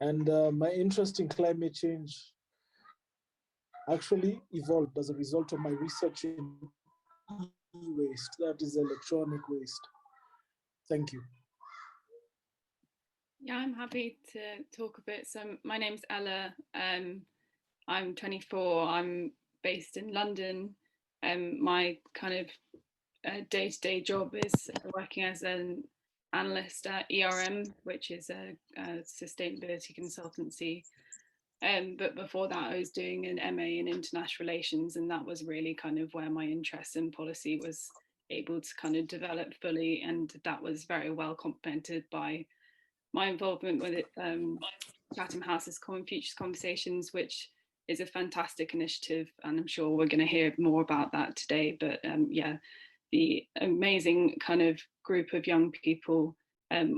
[SPEAKER 6] And my interest in climate change actually evolved as a result of my research in e-waste, that is electronic waste. Thank you.
[SPEAKER 7] Yeah, I'm happy to talk a bit. So my name's Ella. I'm 24. I'm based in London. My kind of day-to-day job is working as an analyst at ERM, which is a sustainability consultancy. But before that, I was doing an MA in international relations, and that was really kind of where my interest in policy was able to kind of develop fully, and that was very well complemented by my involvement with it, Chatham House's Common Futures Conversations, which is a fantastic initiative, and I'm sure we're going to hear more about that today. But yeah, the amazing kind of group of young people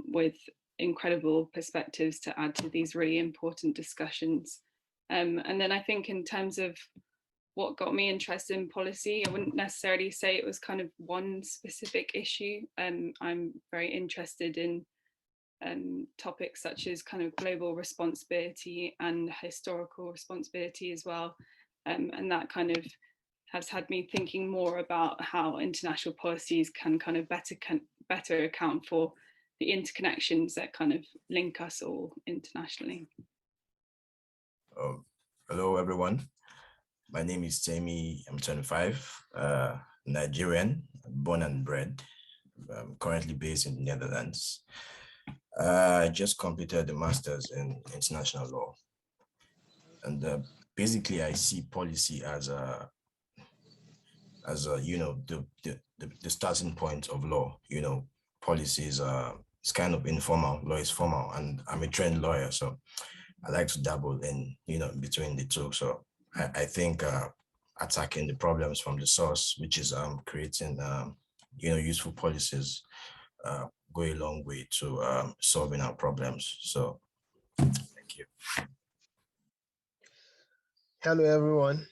[SPEAKER 7] with incredible perspectives to add to these really important discussions. And then I think in terms of what got me interested in policy, I wouldn't necessarily say it was kind of one specific issue. I'm very interested in topics such as kind of global responsibility and historical responsibility as well. And that kind of has had me thinking more about how international policies can kind of better account for the interconnections that kind of link us all internationally.
[SPEAKER 8] Hello, everyone. My name is Emcee. I'm 25, Nigerian, born and bred. I'm currently based in the Netherlands. I just completed the master's in international law. And basically, I see policy as a you know, the starting point of law. You know, policy is it's kind of informal, law is formal, and I'm a trained lawyer, so I like to dabble in, you know, between the two. So I think attacking the problems from the source, which is creating, you know, useful policies, go a long way to solving our problems. So thank you.
[SPEAKER 9] Hello, everyone.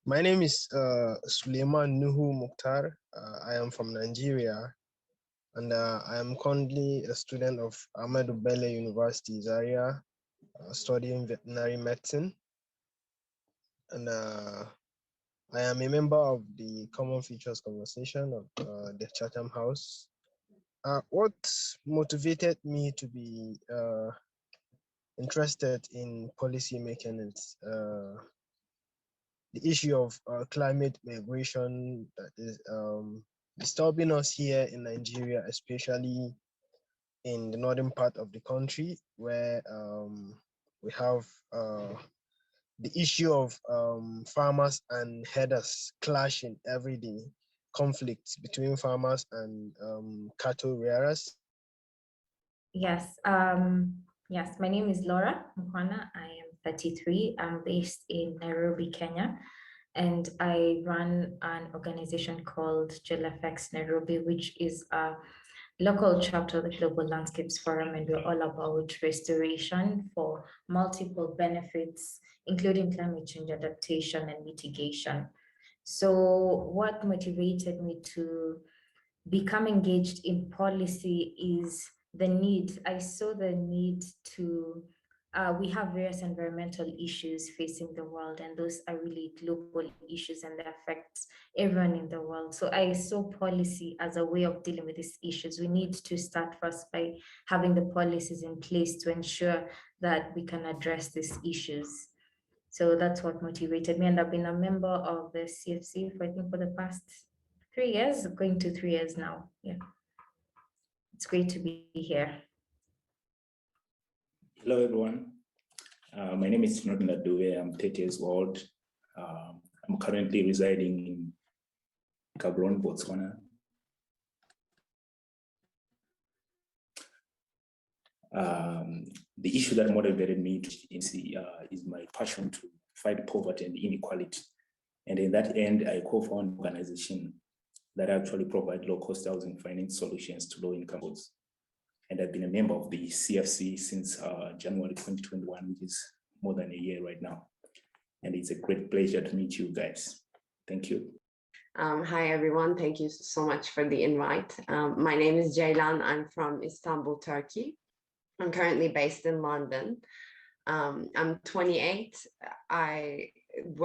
[SPEAKER 9] My name is Suleiman Nuhu Mukhtar. I am from Nigeria. and I am currently a student of Ahmadu Bello University, Zaria, studying veterinary medicine. And I am a member of the Common Features Conversation of the Chatham House. What motivated me to be interested in policy making is the issue of climate migration that is disturbing us here in Nigeria, especially in the northern part of the country, where we have the issue of farmers and herders clashing every day, conflicts between farmers and cattle rearers.
[SPEAKER 10] Yes, my name is Laura Mkwana. I am 33. I'm based in Nairobi, Kenya, and I run an organization called GLFX Nairobi, which is a local chapter of the Global Landscapes Forum, and we're all about restoration for multiple benefits, including climate change adaptation and mitigation. So what motivated me to become engaged in policy is the need. I saw the need to, we have various environmental issues facing the world, and those are really global issues and they affect everyone in the world. So I saw policy as a way of dealing with these issues. We need to start first by having the policies in place to ensure that we can address these issues. So that's what motivated me, and I've been a member of the CFC for, I think, for the past 3 years, going to 3 years now. Yeah, it's great to be here.
[SPEAKER 11] Hello, everyone. My name is Nodina Dube. I'm 30 years old. I'm currently residing in Gaborone, Botswana. The issue that motivated me to Emcee is my passion to fight poverty and inequality. And in that end, I co-found an organization that actually provide low-cost housing finance solutions to low-income households. And I've been a member of the CFC since January 2021, which is more than a year right now. And it's a great pleasure to meet you guys. Thank you.
[SPEAKER 12] Hi, everyone. Thank you so much for the invite. My name is Ceylan. I'm from Istanbul, Turkey. I'm currently based in London. I'm 28. I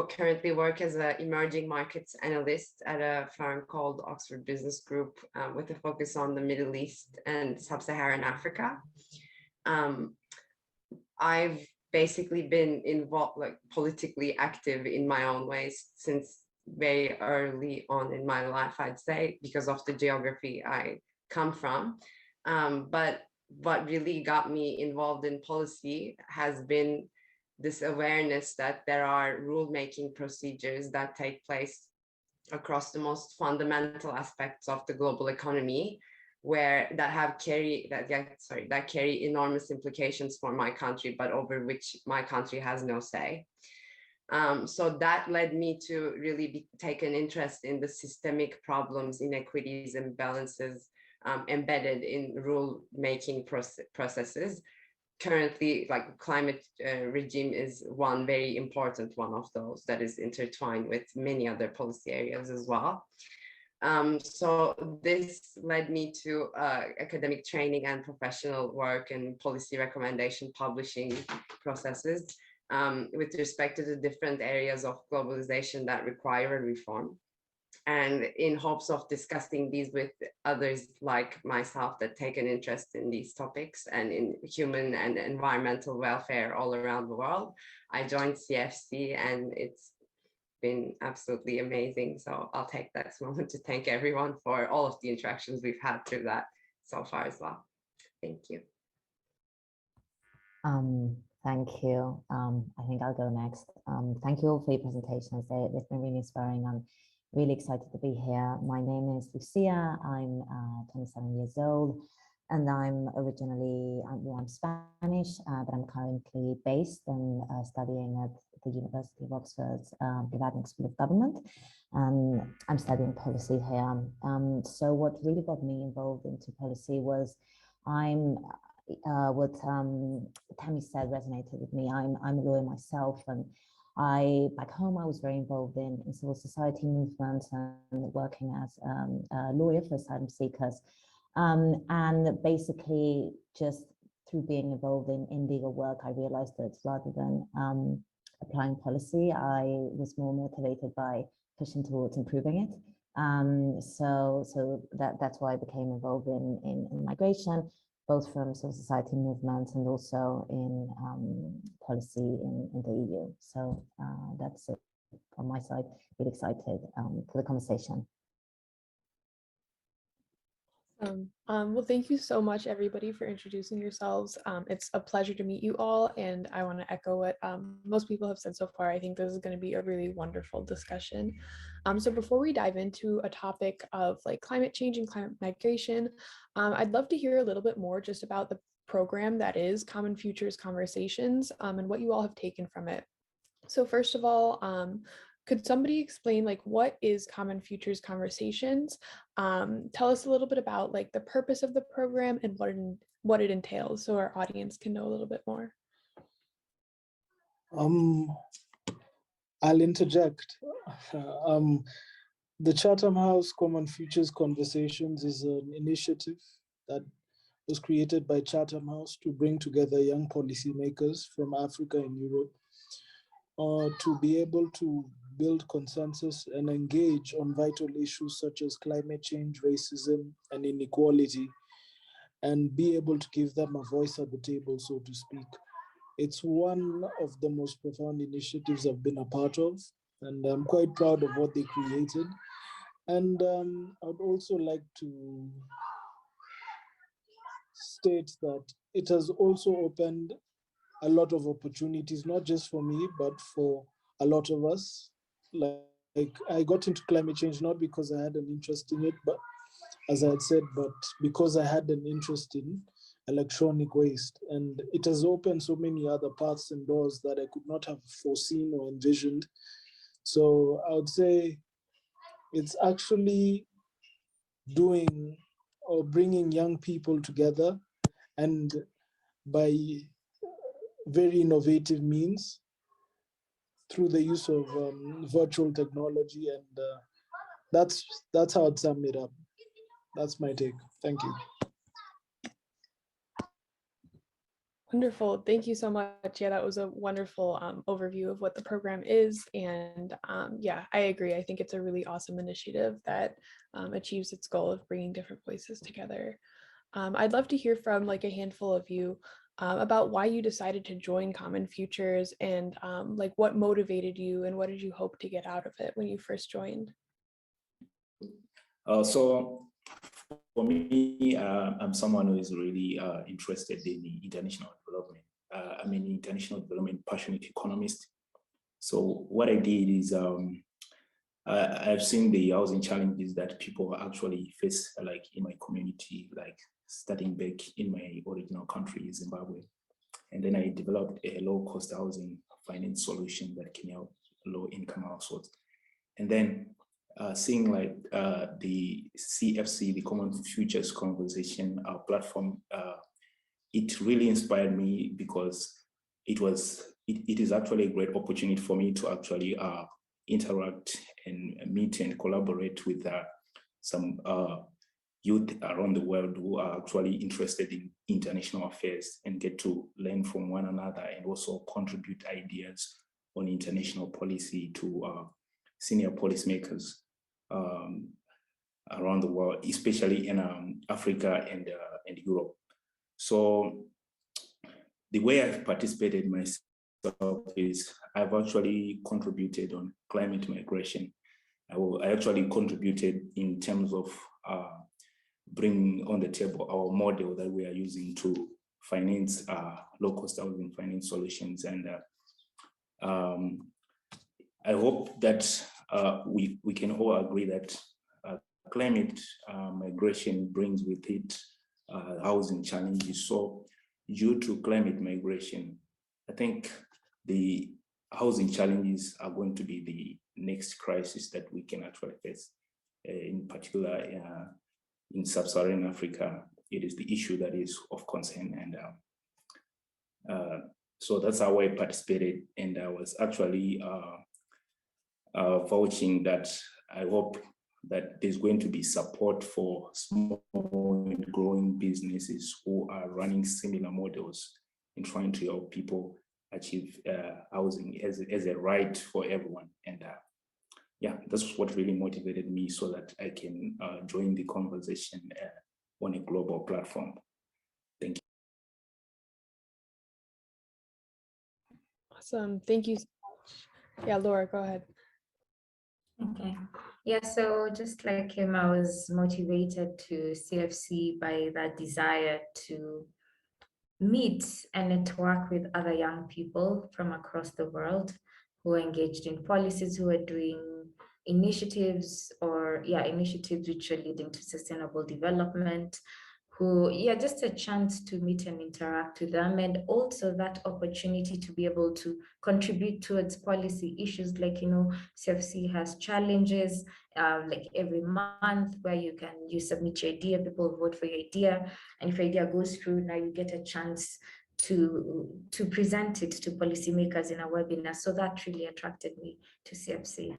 [SPEAKER 12] currently work as an emerging markets analyst at a firm called Oxford Business Group with a focus on the Middle East and Sub-Saharan Africa. I've basically been involved, like politically active in my own ways since very early on in my life, I'd say, because of the geography I come from. But what really got me involved in policy has been this awareness that there are rule-making procedures that take place across the most fundamental aspects of the global economy, that carry enormous implications for my country, but over which my country has no say. So that led me to really take an interest in the systemic problems, inequities, and imbalances embedded in rule-making processes. Currently, like climate regime is one very important one of those that is intertwined with many other policy areas as well. So this led me to academic training and professional work and policy recommendation publishing processes with respect to the different areas of globalization that require reform. And in hopes of discussing these with others like myself that take an interest in these topics and in human and environmental welfare all around the world, I joined CFC, and it's been absolutely amazing. So I'll take this moment to thank everyone for all of the interactions we've had through that so far as well. Thank you.
[SPEAKER 10] Thank you. I think I'll go next. Thank you all for your presentations. They've been really inspiring. I'm really excited to be here. My name is Lucia. I'm 27 years old, and I'm Spanish, but I'm currently based and studying at the University of Oxford's Preparedness School of Government. I'm studying policy here. So what really got me involved into policy was what Tammy said resonated with me. I'm a lawyer myself, and back home I was very involved in civil society movements and working as a lawyer for asylum seekers.
[SPEAKER 13] And basically, just through being involved in legal work, I realized that rather than applying policy, I was more motivated by pushing towards improving it. So that's why I became involved in migration, both from civil society movements and also in policy in the EU. So that's it on my side. Really excited for the conversation.
[SPEAKER 3] Well, thank you so much, everybody, for introducing yourselves. It's a pleasure to meet you all, and I want to echo what most people have said so far. I think this is going to be a really wonderful discussion. So before we dive into a topic of like climate change and climate migration, I'd love to hear a little bit more just about the program that is Common Futures Conversations and what you all have taken from it. So first of all, could somebody explain like what is Common Futures Conversations? Tell us a little bit about like the purpose of the program and what it entails, so our audience can know a little bit more.
[SPEAKER 6] I'll interject. The Chatham House Common Futures Conversations is an initiative that was created by Chatham House to bring together young policymakers from Africa and Europe to be able to build consensus and engage on vital issues such as climate change, racism, and inequality, and be able to give them a voice at the table, so to speak. It's one of the most profound initiatives I've been a part of, and I'm quite proud of what they created. And I'd also like to state that it has also opened a lot of opportunities, not just for me, but for a lot of us. Like I got into climate change not because I had an interest in it, but as I had said, but because I had an interest in electronic waste. And it has opened so many other paths and doors that I could not have foreseen or envisioned. So I would say it's actually doing or bringing young people together, and by very innovative means through the use of virtual technology. And that's how I'd sum it up. That's my take. Thank you.
[SPEAKER 3] Wonderful. Thank you so much. Yeah, that was a wonderful overview of what the program is. And yeah, I agree. I think it's a really awesome initiative that achieves its goal of bringing different voices together. I'd love to hear from like a handful of you about why you decided to join Common Futures and like what motivated you and what did you hope to get out of it when you first joined?
[SPEAKER 11] So for me, I'm someone who is really interested in international development. I'm an international development passionate economist. So what I did is I've seen the housing challenges that people actually face, like in my community, like starting back in my original country, Zimbabwe. And then I developed a low-cost housing finance solution that can help low-income households. And then seeing like the CFC, the Common Futures Conversation platform, it really inspired me because it is actually a great opportunity for me to actually interact and meet and collaborate with some youth around the world who are actually interested in international affairs and get to learn from one another and also contribute ideas on international policy to senior policymakers around the world, especially in Africa and Europe. So the way I've participated myself is I've actually contributed on climate migration. I actually contributed in terms of bringing on the table our model that we are using to finance low-cost housing finance solutions. And I hope that we can all agree that climate migration brings with it housing challenges. So due to climate migration, I think the housing challenges are going to be the next crisis that we can actually face. In particular, in Sub-Saharan Africa, it is the issue that is of concern. And so that's how I participated. And I was actually vouching that I hope that there's going to be support for small and growing businesses who are running similar models in trying to help people achieve housing as a right for everyone. And yeah, that's what really motivated me so that I can join the conversation on a global platform. Thank you.
[SPEAKER 3] Awesome. Thank you so much. Yeah, Laura, go ahead.
[SPEAKER 10] Okay. Yeah, so just like him, I was motivated to CFC by that desire to meet and network with other young people from across the world who are engaged in policies, who are doing initiatives initiatives which are leading to sustainable development, who, just a chance to meet and interact with them, and also that opportunity to be able to contribute towards policy issues. Like, CFC has challenges like every month where you submit your idea, people vote for your idea, and if your idea goes through, now you get a chance to present it to policymakers in a webinar. So that really attracted me to CFC.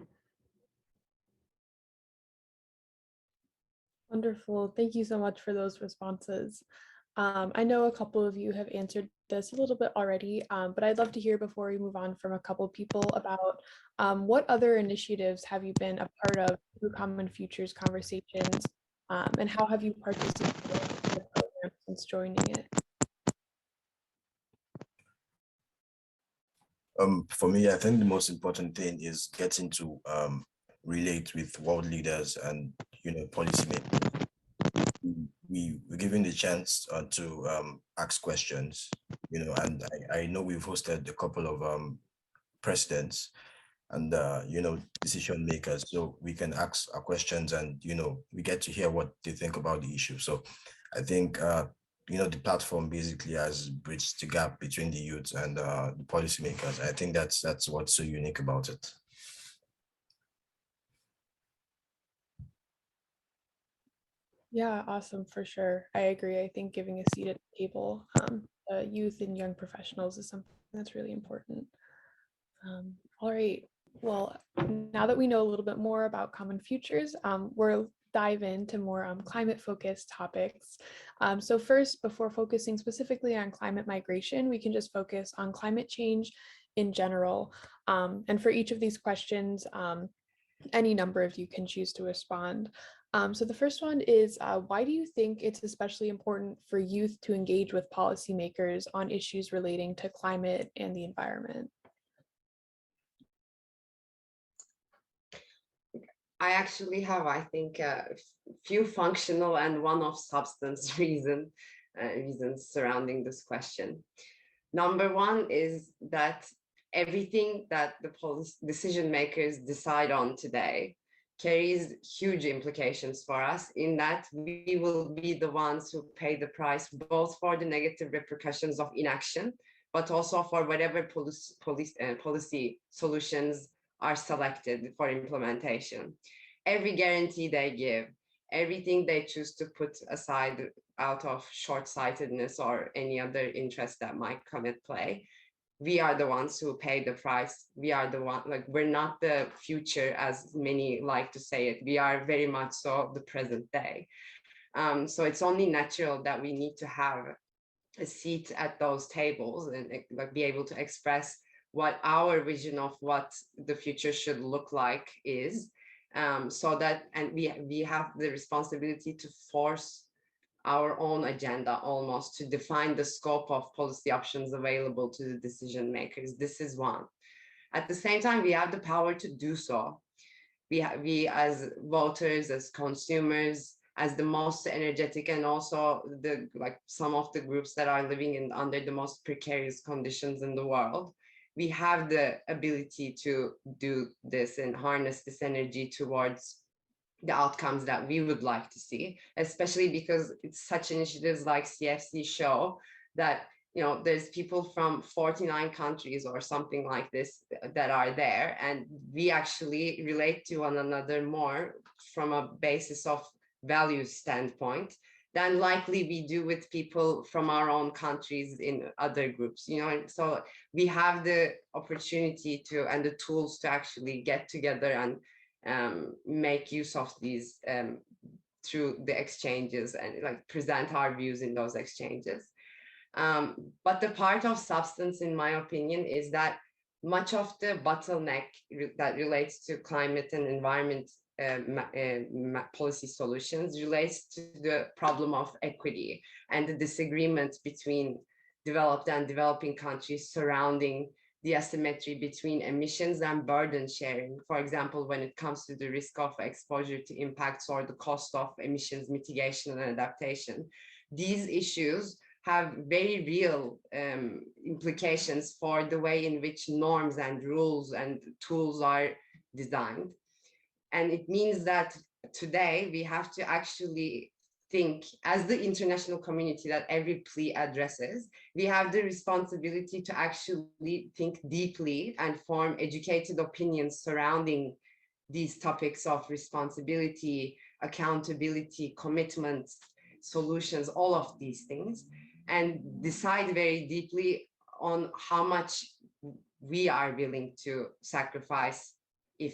[SPEAKER 3] Wonderful. Thank you so much for those responses. I know a couple of you have answered this a little bit already, but I'd love to hear before we move on from a couple people about what other initiatives have you been a part of through Common Futures conversations, and how have you participated in the program since joining it?
[SPEAKER 8] For me, I think the most important thing is getting to relate with world leaders and policymakers. We're given the chance to ask questions, and I know we've hosted a couple of presidents and decision makers, so we can ask our questions and we get to hear what they think about the issue. So I think the platform basically has bridged the gap between the youth and the policymakers. I think that's what's so unique about it.
[SPEAKER 3] Yeah, awesome, for sure. I agree. I think giving a seat at the table, youth and young professionals, is something that's really important. All right. Well, now that we know a little bit more about Common Futures, we'll dive into more climate-focused topics. So first, before focusing specifically on climate migration, we can just focus on climate change in general. And for each of these questions, any number of you can choose to respond. So the first one is, why do you think it's especially important for youth to engage with policymakers on issues relating to climate and the environment?
[SPEAKER 12] I actually have, I think, a few functional and one of substance reasons surrounding this question. Number one is that everything that the decision makers decide on today carries huge implications for us, in that we will be the ones who pay the price both for the negative repercussions of inaction, but also for whatever policy solutions are selected for implementation. Every guarantee they give, everything they choose to put aside out of short-sightedness or any other interest that might come at play, we are the ones who pay the price. We are the one, we're not the future, as many like to say it. We are very much so the present day. So it's only natural that we need to have a seat at those tables and be able to express what our vision of what the future should look like is, so that, and we have the responsibility to force our own agenda almost, to define the scope of policy options available to the decision makers. This is one. At the same time, we have the power to do so. We as voters, as consumers, as the most energetic, and also some of the groups that are living under the most precarious conditions in the world, we have the ability to do this and harness this energy towards the outcomes that we would like to see, especially because it's such initiatives like CFC show that there's people from 49 countries or something like this that are there, and we actually relate to one another more from a basis of values standpoint than likely we do with people from our own countries in other groups. So we have the opportunity to, and the tools to actually get together make use of these through the exchanges and like present our views in those exchanges. But the part of substance, in my opinion, is that much of the bottleneck that relates to climate and environment policy solutions relates to the problem of equity and the disagreement between developed and developing countries surrounding the asymmetry between emissions and burden sharing. For example, when it comes to the risk of exposure to impacts or the cost of emissions mitigation and adaptation, these issues have very real implications for the way in which norms and rules and tools are designed. And it means that today we have to actually think, as the international community that every plea addresses, we have the responsibility to actually think deeply and form educated opinions surrounding these topics of responsibility, accountability, commitments, solutions, all of these things, and decide very deeply on how much we are willing to sacrifice, I'll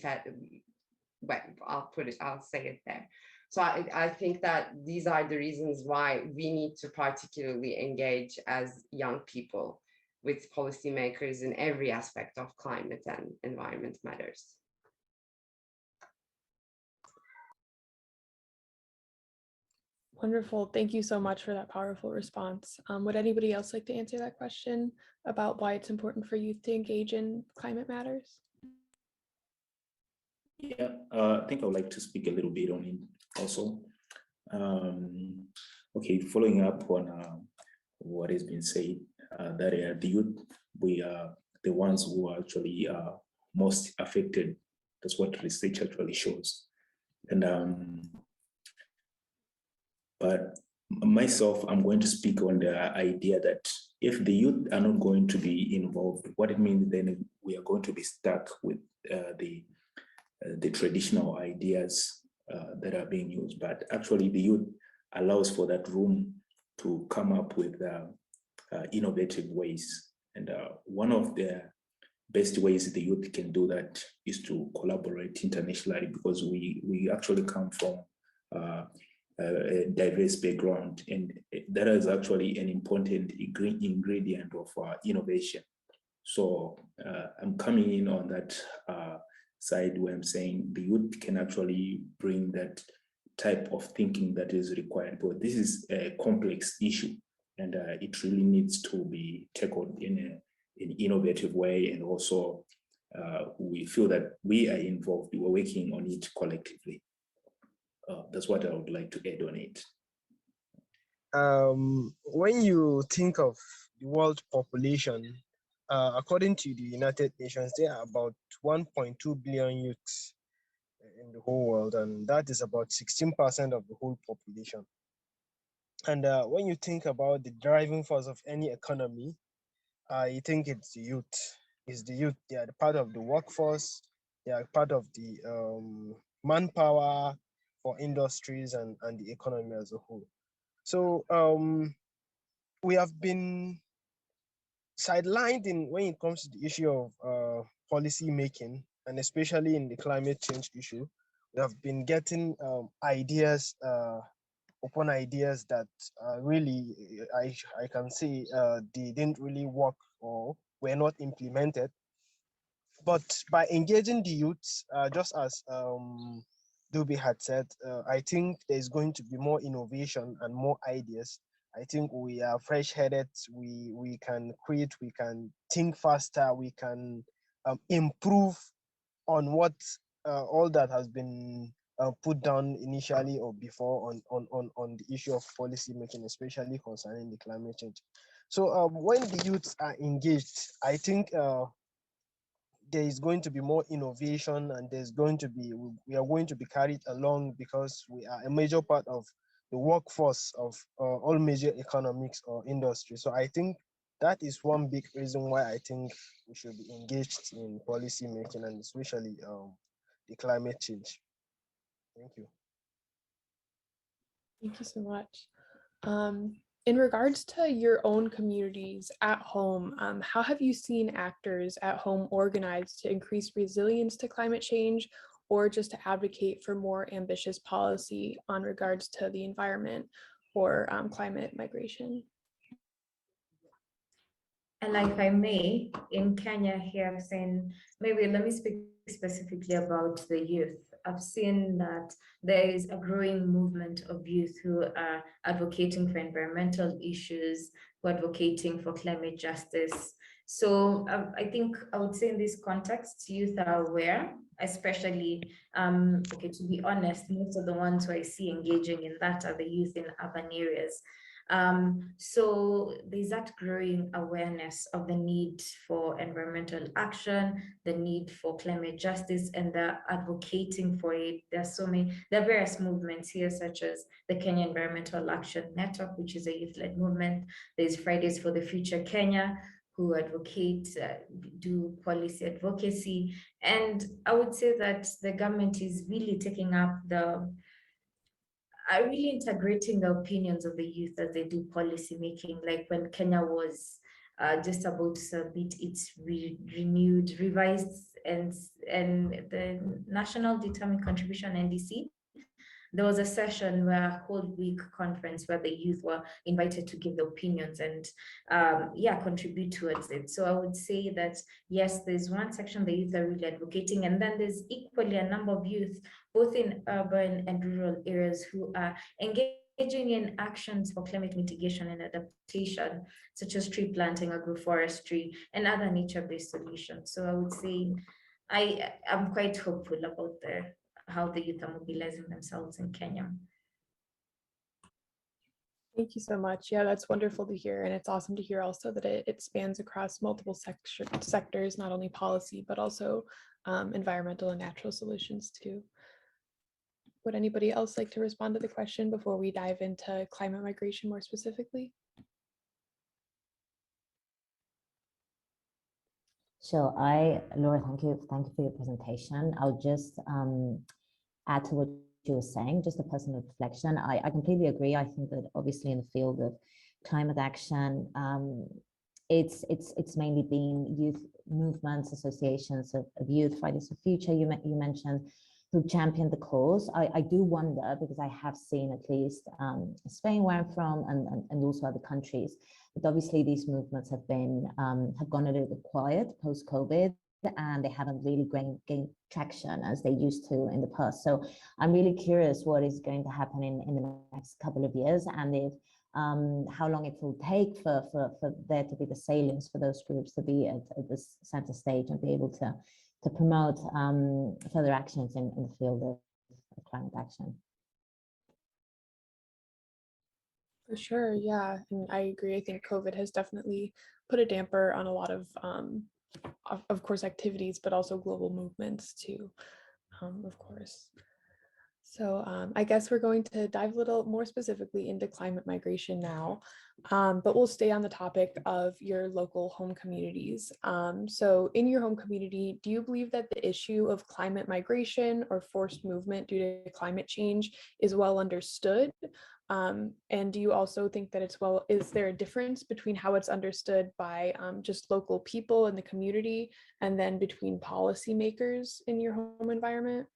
[SPEAKER 12] say it there. So I think that these are the reasons why we need to particularly engage as young people with policymakers in every aspect of climate and environment matters.
[SPEAKER 3] Wonderful. Thank you so much for that powerful response. Would anybody else like to answer that question about why it's important for youth to engage in climate matters?
[SPEAKER 11] Yeah, I think I would like to speak a little bit on it also. Okay, following up on what has been said, that the youth, we are the ones who are actually most affected. That's what research actually shows. And but myself, I'm going to speak on the idea that if the youth are not going to be involved, what it means then we are going to be stuck with the traditional ideas that are being used. But actually the youth allows for that room to come up with innovative ways. And one of the best ways the youth can do that is to collaborate internationally, because we actually come from a diverse background, and that is actually an important ingredient of innovation. So I'm coming in on that side where I'm saying the youth can actually bring that type of thinking that is required, but this is a complex issue, and it really needs to be tackled in an innovative way. And also we feel that we are involved, we're working on it collectively. That's what I would like to add on it.
[SPEAKER 9] When you think of the world population, according to the United Nations, there are about 1.2 billion youths in the whole world, and that is about 16% of the whole population. And when you think about the driving force of any economy, I think it's the youth. It's the youth. They are the part of the workforce. They are part of the manpower for industries and the economy as a whole. So we have been sidelined when it comes to the issue of policy making, and especially in the climate change issue. We have been getting ideas upon ideas that really, I can say they didn't really work or were not implemented. But by engaging the youths, just as Dubi had said, I think there's going to be more innovation and more ideas. I think we are fresh-headed, we can create, we can think faster, we can improve on what all that has been put down initially or before on the issue of policy making, especially concerning the climate change. So when the youths are engaged, I think there is going to be more innovation, and we are going to be carried along, because we are a major part of the workforce of all major economics or industry. So I think that is one big reason why I think we should be engaged in policy making, and especially the climate change. Thank you.
[SPEAKER 3] Thank you so much. In regards to your own communities at home, how have you seen actors at home organize to increase resilience to climate change or just to advocate for more ambitious policy on regards to the environment or climate migration?
[SPEAKER 10] And if I may, in Kenya here, I've seen, maybe let me speak specifically about the youth. I've seen that there is a growing movement of youth who are advocating for environmental issues, who are advocating for climate justice. So I think I would say in this context, youth are aware, especially, okay, to be honest, most of the ones who I see engaging in that are the youth in urban areas. So there's that growing awareness of the need for environmental action, the need for climate justice, and they're advocating for it. There are various movements here, such as the Kenya Environmental Action Network, which is a youth-led movement. There's Fridays for the Future Kenya, who advocate, do policy advocacy. And I would say that the government is really taking up really integrating the opinions of the youth as they do policy making. Like when Kenya was just about to submit its renewed, revised, and the National Determined Contribution NDC, there was a session where a whole week conference where the youth were invited to give their opinions and contribute towards it. So I would say that, yes, there's one section the youth are really advocating, and then there's equally a number of youth, both in urban and rural areas, who are engaging in actions for climate mitigation and adaptation, such as tree planting, agroforestry, and other nature-based solutions. So I would say I'm quite hopeful about how the youth are mobilizing themselves in Kenya.
[SPEAKER 3] Thank you so much. Yeah, that's wonderful to hear. And it's awesome to hear also that it spans across multiple sectors, not only policy, but also environmental and natural solutions too. Would anybody else like to respond to the question before we dive into climate migration more specifically?
[SPEAKER 13] Sure. Laura, thank you for your presentation. I'll just add to what you were saying, just a personal reflection. I completely agree. I think that obviously in the field of climate action, it's mainly been youth movements, associations of youth, Fridays for Future, you mentioned, who championed the cause. I do wonder, because I have seen at least Spain, where I'm from, and also other countries, but obviously these movements have gone a little bit quiet post-COVID, and they haven't really gained traction as they used to in the past. So I'm really curious what is going to happen in the next couple of years, and if how long it will take for there to be the salience for those groups to be at this center stage and be able to promote further actions in the field of climate action.
[SPEAKER 3] For sure, yeah, and I agree. I think COVID has definitely put a damper on a lot of course, activities, but also global movements too, of course. So I guess we're going to dive a little more specifically into climate migration now, but we'll stay on the topic of your local home communities. So in your home community, do you believe that the issue of climate migration or forced movement due to climate change is well understood? And do you also think that is there a difference between how it's understood by just local people in the community and then between policymakers in your home environment?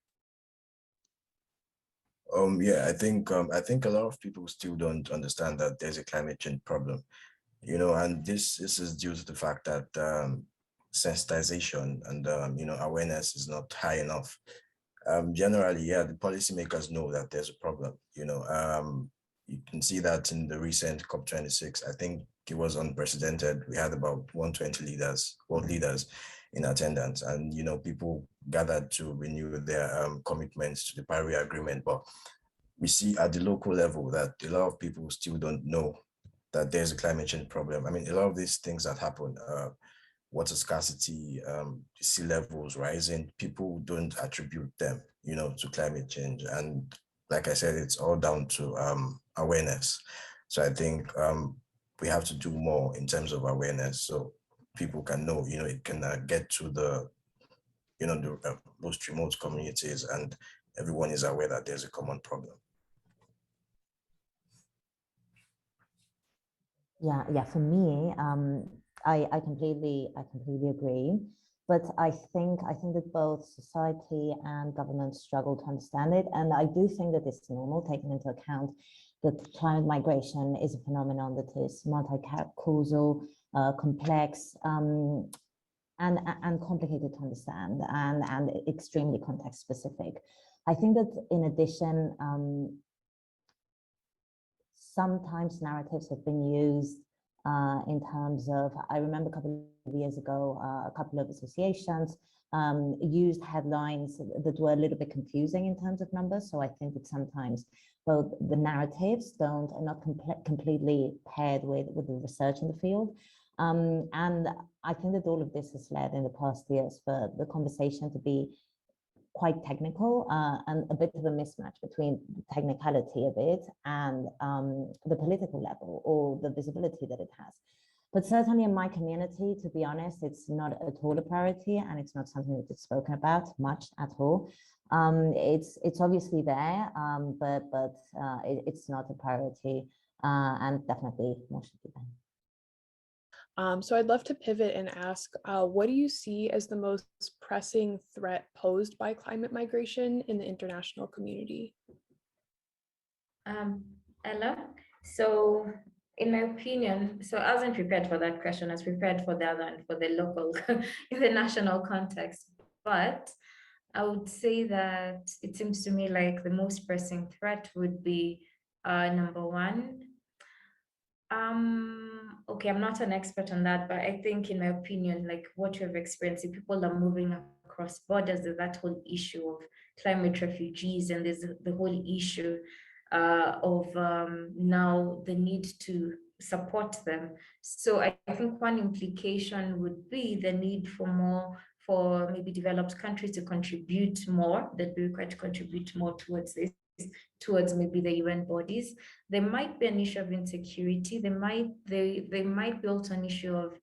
[SPEAKER 8] I think a lot of people still don't understand that there's a climate change problem, and this is due to the fact that sensitization and awareness is not high enough. Generally, the policymakers know that there's a problem. You can see that in the recent COP26. I think it was unprecedented. We had about 120 world leaders in attendance, and people gathered to renew their commitments to the Paris Agreement. But we see at the local level that a lot of people still don't know that there's a climate change problem. I mean, a lot of these things that happen, water scarcity, sea levels rising, people don't attribute them, to climate change. And like I said, it's all down to awareness. So I think we have to do more in terms of awareness, so people can know, it can get to the most remote communities, and everyone is aware that there's a common problem.
[SPEAKER 13] Yeah. For me, I completely agree. But I think that both society and government struggle to understand it. And I do think that it's normal, taking into account that climate migration is a phenomenon that is multi-causal, complex, and complicated to understand, and extremely context specific. I think that in addition, sometimes narratives have been used in terms of, I remember a couple of years ago, a couple of associations used headlines that were a little bit confusing in terms of numbers. So I think that sometimes both the narratives are not completely paired with the research in the field. And I think that all of this has led in the past years for the conversation to be quite technical and a bit of a mismatch between the technicality of it and the political level or the visibility that it has. But certainly in my community, to be honest, it's not at all a priority, and it's not something that is spoken about much at all. It's obviously there, but it's not a priority, and definitely more should be done.
[SPEAKER 3] So I'd love to pivot and ask, what do you see as the most pressing threat posed by climate migration in the international community?
[SPEAKER 10] Ella, so in my opinion, so I wasn't prepared for that question. I was prepared for the other and for the local, in the national context. But I would say that it seems to me like the most pressing threat would be number one. Okay, I'm not an expert on that, but I think in my opinion, like what you have experienced, if people are moving across borders, there's that whole issue of climate refugees, and there's the whole issue of now the need to support them. So I think one implication would be the need for maybe developed countries to contribute more, that we require to contribute more towards this, towards maybe the UN bodies. There might be an issue of insecurity. There might be also an issue of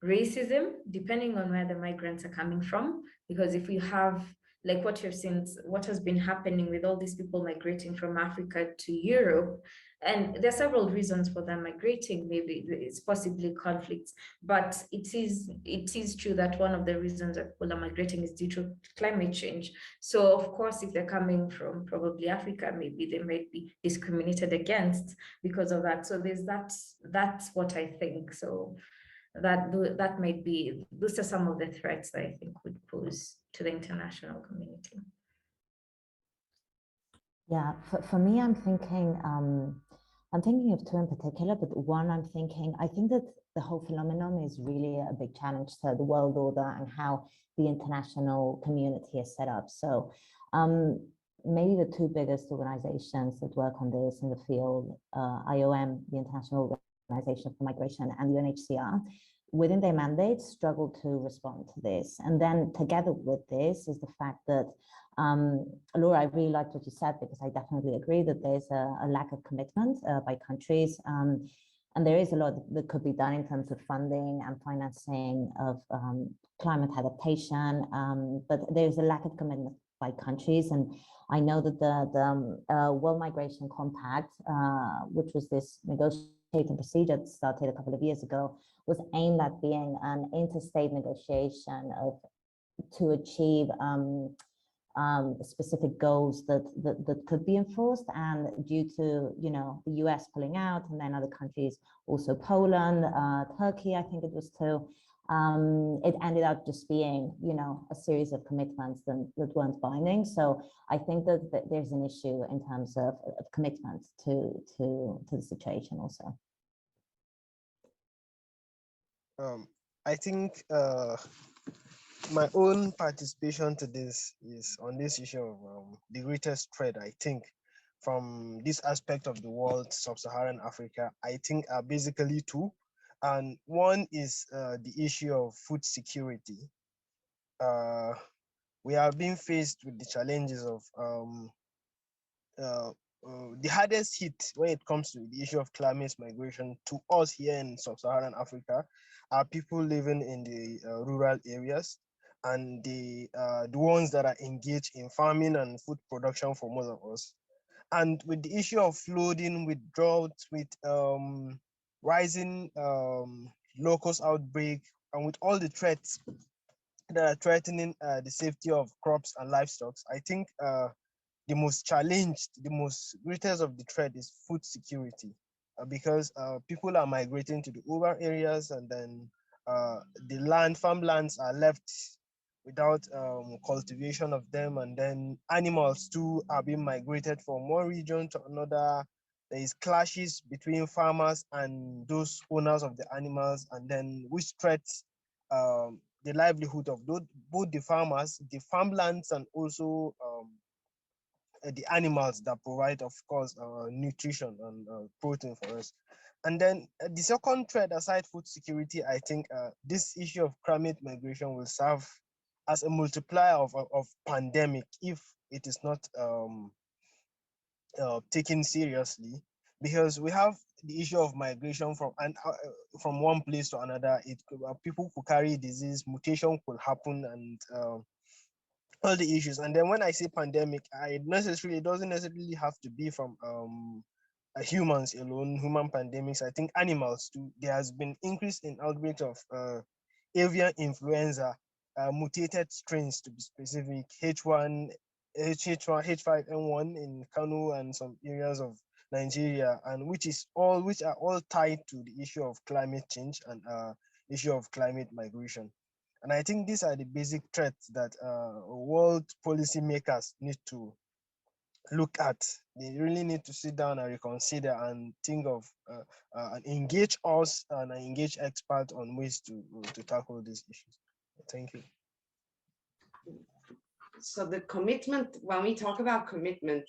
[SPEAKER 10] racism, depending on where the migrants are coming from. Because if you have, like what you've seen, what has been happening with all these people migrating from Africa to Europe, and there are several reasons for them migrating. Maybe it's possibly conflicts, but it is true that one of the reasons that people are migrating is due to climate change. So of course, if they're coming from probably Africa, maybe they might be discriminated against because of that. So there's that's what I think. So that might be, those are some of the threats that I think would pose to the international community.
[SPEAKER 13] Yeah, for me, I'm thinking of two in particular, but one I think that the whole phenomenon is really a big challenge to the world order and how the international community is set up. So maybe the two biggest organizations that work on this in the field, IOM, the International Organization for Migration, and UNHCR, within their mandates, struggle to respond to this. And then together with this is the fact that, Laura, I really liked what you said, because I definitely agree that there's a lack of commitment by countries. And there is a lot that could be done in terms of funding and financing of climate adaptation, but there's a lack of commitment by countries. And I know that the World Migration Compact, which was this negotiating procedure that started a couple of years ago, was aimed at being an interstate negotiation to achieve specific goals that could be enforced. And due to the US pulling out, and then other countries, also Poland, Turkey, I think it was too, it ended up just being a series of commitments that weren't binding. So I think that there's an issue in terms of commitment to the situation also.
[SPEAKER 9] I think my own participation to this is on this issue of the greatest threat, I think, from this aspect of the world, Sub-Saharan Africa, I think are basically two. And one is the issue of food security. We are being faced with the challenges of the hardest hit when it comes to the issue of climate migration to us here in Sub-Saharan Africa are people living in the rural areas, and the ones that are engaged in farming and food production for most of us. And with the issue of flooding, with drought, with rising locust outbreak, and with all the threats that are threatening the safety of crops and livestock, I think the most challenged, the most greatest of the threat is food security, because people are migrating to the urban areas, and then the farmlands are left without cultivation of them, and then animals too are being migrated from one region to another. There is clashes between farmers and those owners of the animals, and then which threats the livelihood of both the farmers, the farmlands, and also the animals that provide, of course, nutrition and protein for us. And then the second threat, aside food security, I think this issue of climate migration will serve as a multiplier of pandemic if it is not taken seriously, because we have the issue of migration from one place to another. People could carry disease, mutation could happen, and all the issues. And then when I say pandemic, it doesn't necessarily have to be from humans alone, human pandemics. I think animals too. There has been increase in outbreaks of avian influenza, mutated strains to be specific, H1, H5N1 in Kano and some areas of Nigeria, and which are all tied to the issue of climate change and issue of climate migration. And I think these are the basic threats that world policymakers need to look at. They really need to sit down and reconsider and think of and engage us and engage experts on ways to tackle these issues. Thank you.
[SPEAKER 12] So the commitment, when we talk about commitment,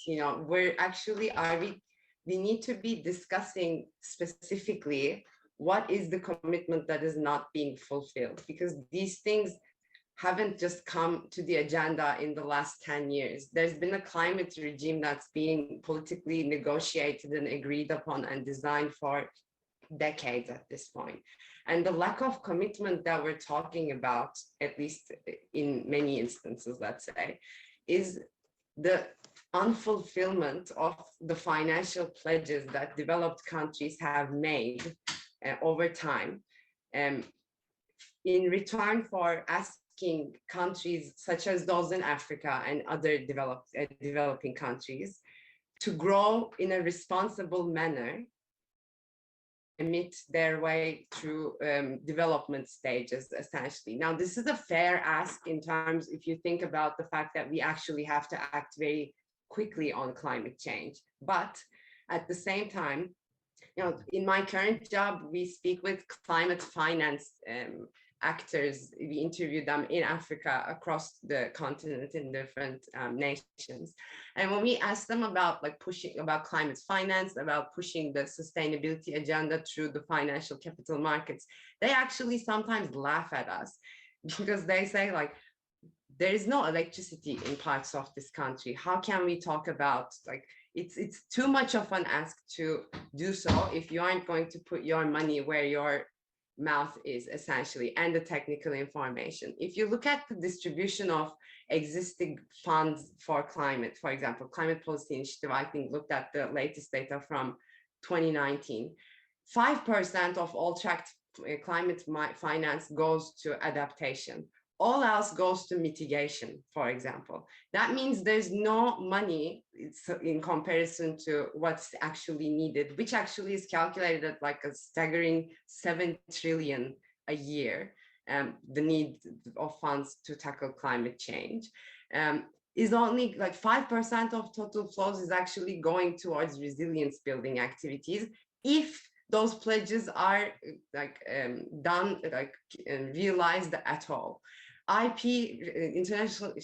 [SPEAKER 12] we need to be discussing specifically what is the commitment that is not being fulfilled, because these things haven't just come to the agenda in the last 10 years. There's been a climate regime that's being politically negotiated and agreed upon and designed for decades at this point. And the lack of commitment that we're talking about, at least in many instances, let's say, is the unfulfillment of the financial pledges that developed countries have made over time, in return for asking countries such as those in Africa and other developing countries to grow in a responsible manner, emit their way through development stages, essentially. Now, this is a fair ask in terms, if you think about the fact that we actually have to act very quickly on climate change. But at the same time, in my current job, we speak with climate finance actors. We interview them in Africa, across the continent, in different nations. And when we ask them about pushing about climate finance, about pushing the sustainability agenda through the financial capital markets, they actually sometimes laugh at us, because they say, there is no electricity in parts of this country. How can we talk about, it's too much of an ask to do so if you aren't going to put your money where your mouth is, essentially, and the technical information. If you look at the distribution of existing funds for climate, for example, Climate Policy Initiative, I think, looked at the latest data from 2019. 5% of all tracked climate finance goes to adaptation. All else goes to mitigation, for example. That means there's no money in comparison to what's actually needed, which actually is calculated at a staggering 7 trillion a year. The need of funds to tackle climate change is only 5% of total flows is actually going towards resilience building activities, if those pledges are realized at all.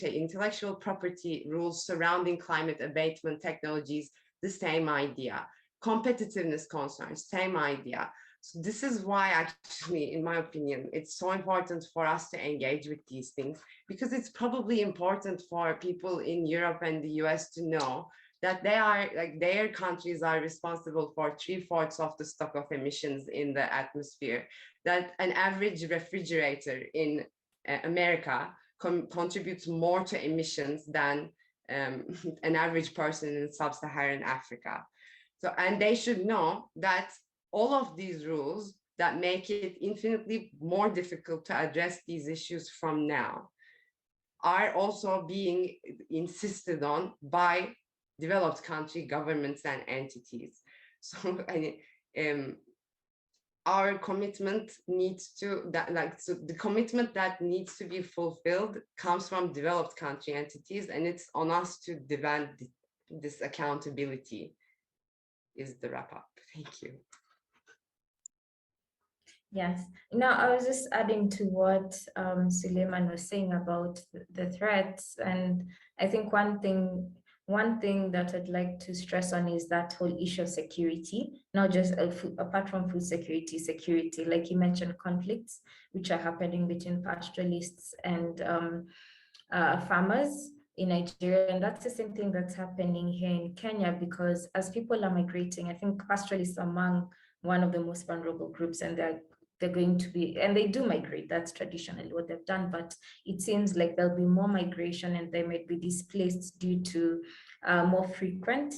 [SPEAKER 12] Intellectual property rules surrounding climate abatement technologies, the same idea. Competitiveness concerns, same idea. So this is why, actually, in my opinion, it's so important for us to engage with these things, because it's probably important for people in Europe and the US to know that they are, their countries are responsible for 3/4 of the stock of emissions in the atmosphere, that an average refrigerator in America contributes more to emissions than an average person in Sub-Saharan Africa. So, and they should know that all of these rules that make it infinitely more difficult to address these issues from now are also being insisted on by developed country governments and entities. So our commitment needs to so the commitment that needs to be fulfilled comes from developed country entities, and it's on us to demand this accountability. Is the wrap up. Thank you.
[SPEAKER 10] Yes. Now, I was just adding to what Suleiman was saying about the threats, and I think one thing that I'd like to stress on is that whole issue of security, not just apart from food security, like you mentioned, conflicts which are happening between pastoralists and farmers in Nigeria. And that's the same thing that's happening here in Kenya, because as people are migrating, I think pastoralists are among one of the most vulnerable groups, and they're going to be, and they do migrate, that's traditionally what they've done, but it seems like there'll be more migration and they might be displaced due to more frequent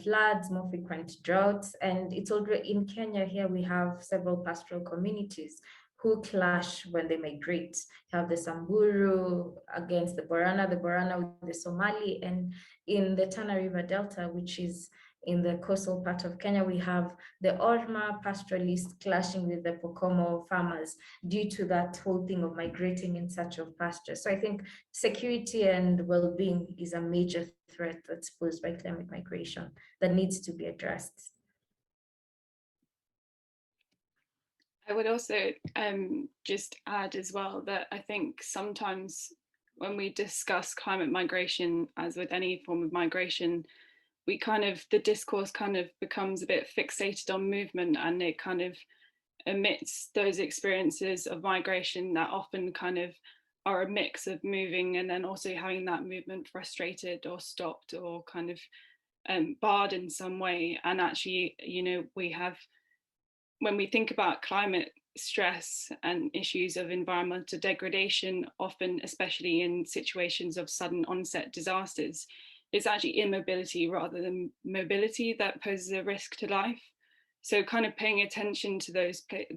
[SPEAKER 10] floods, more frequent droughts. And it's already in Kenya here, we have several pastoral communities who clash when they migrate. You have the Samburu against the Borana with the Somali, and in the Tana River Delta, which is in the coastal part of Kenya, we have the Orma pastoralists clashing with the Pokomo farmers due to that whole thing of migrating in search of pasture. So I think security and well-being is a major threat that's posed by climate migration that needs to be addressed.
[SPEAKER 7] I would also just add as well that I think sometimes when we discuss climate migration, as with any form of migration, the discourse kind of becomes a bit fixated on movement, and it kind of omits those experiences of migration that often kind of are a mix of moving and then also having that movement frustrated or stopped or kind of barred in some way. And actually, when we think about climate stress and issues of environmental degradation, often, especially in situations of sudden onset disasters, it's actually immobility rather than mobility that poses a risk to life. So kind of paying attention to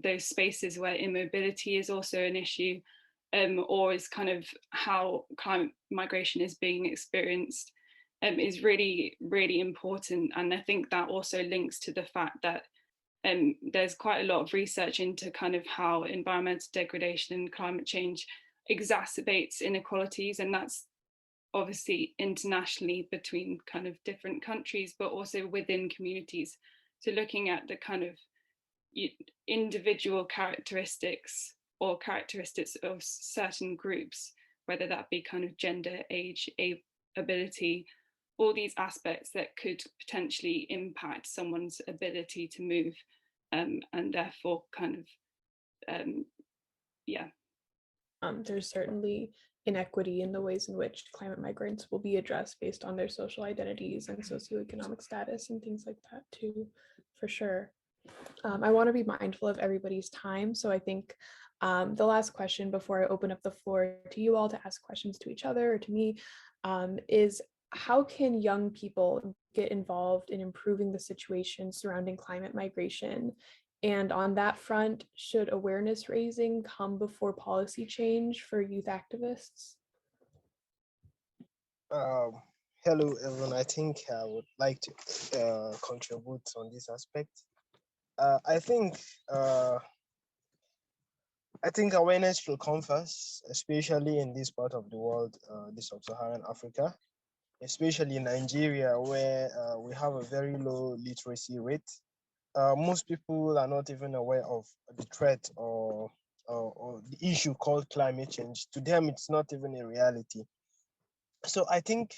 [SPEAKER 7] those spaces where immobility is also an issue, or is kind of how climate migration is being experienced, is really, really important. And I think that also links to the fact that there's quite a lot of research into kind of how environmental degradation and climate change exacerbates inequalities, and that's obviously internationally between kind of different countries, but also within communities. So looking at the kind of individual characteristics or characteristics of certain groups, whether that be kind of gender, age, ability, all these aspects that could potentially impact someone's ability to move, and therefore kind of,
[SPEAKER 3] There's certainly inequity in the ways in which climate migrants will be addressed based on their social identities and socioeconomic status and things like that too, for sure. I want to be mindful of everybody's time, so I think the last question before I open up the floor to you all to ask questions to each other or to me is, how can young people get involved in improving the situation surrounding climate migration? And on that front, should awareness raising come before policy change for youth activists?
[SPEAKER 9] Hello, everyone. I think I would like to contribute on this aspect. I think awareness should come first, especially in this part of the world, the Sub-Saharan Africa, especially in Nigeria, where we have a very low literacy rate. Most people are not even aware of the threat or the issue called climate change. To them, it's not even a reality. So I think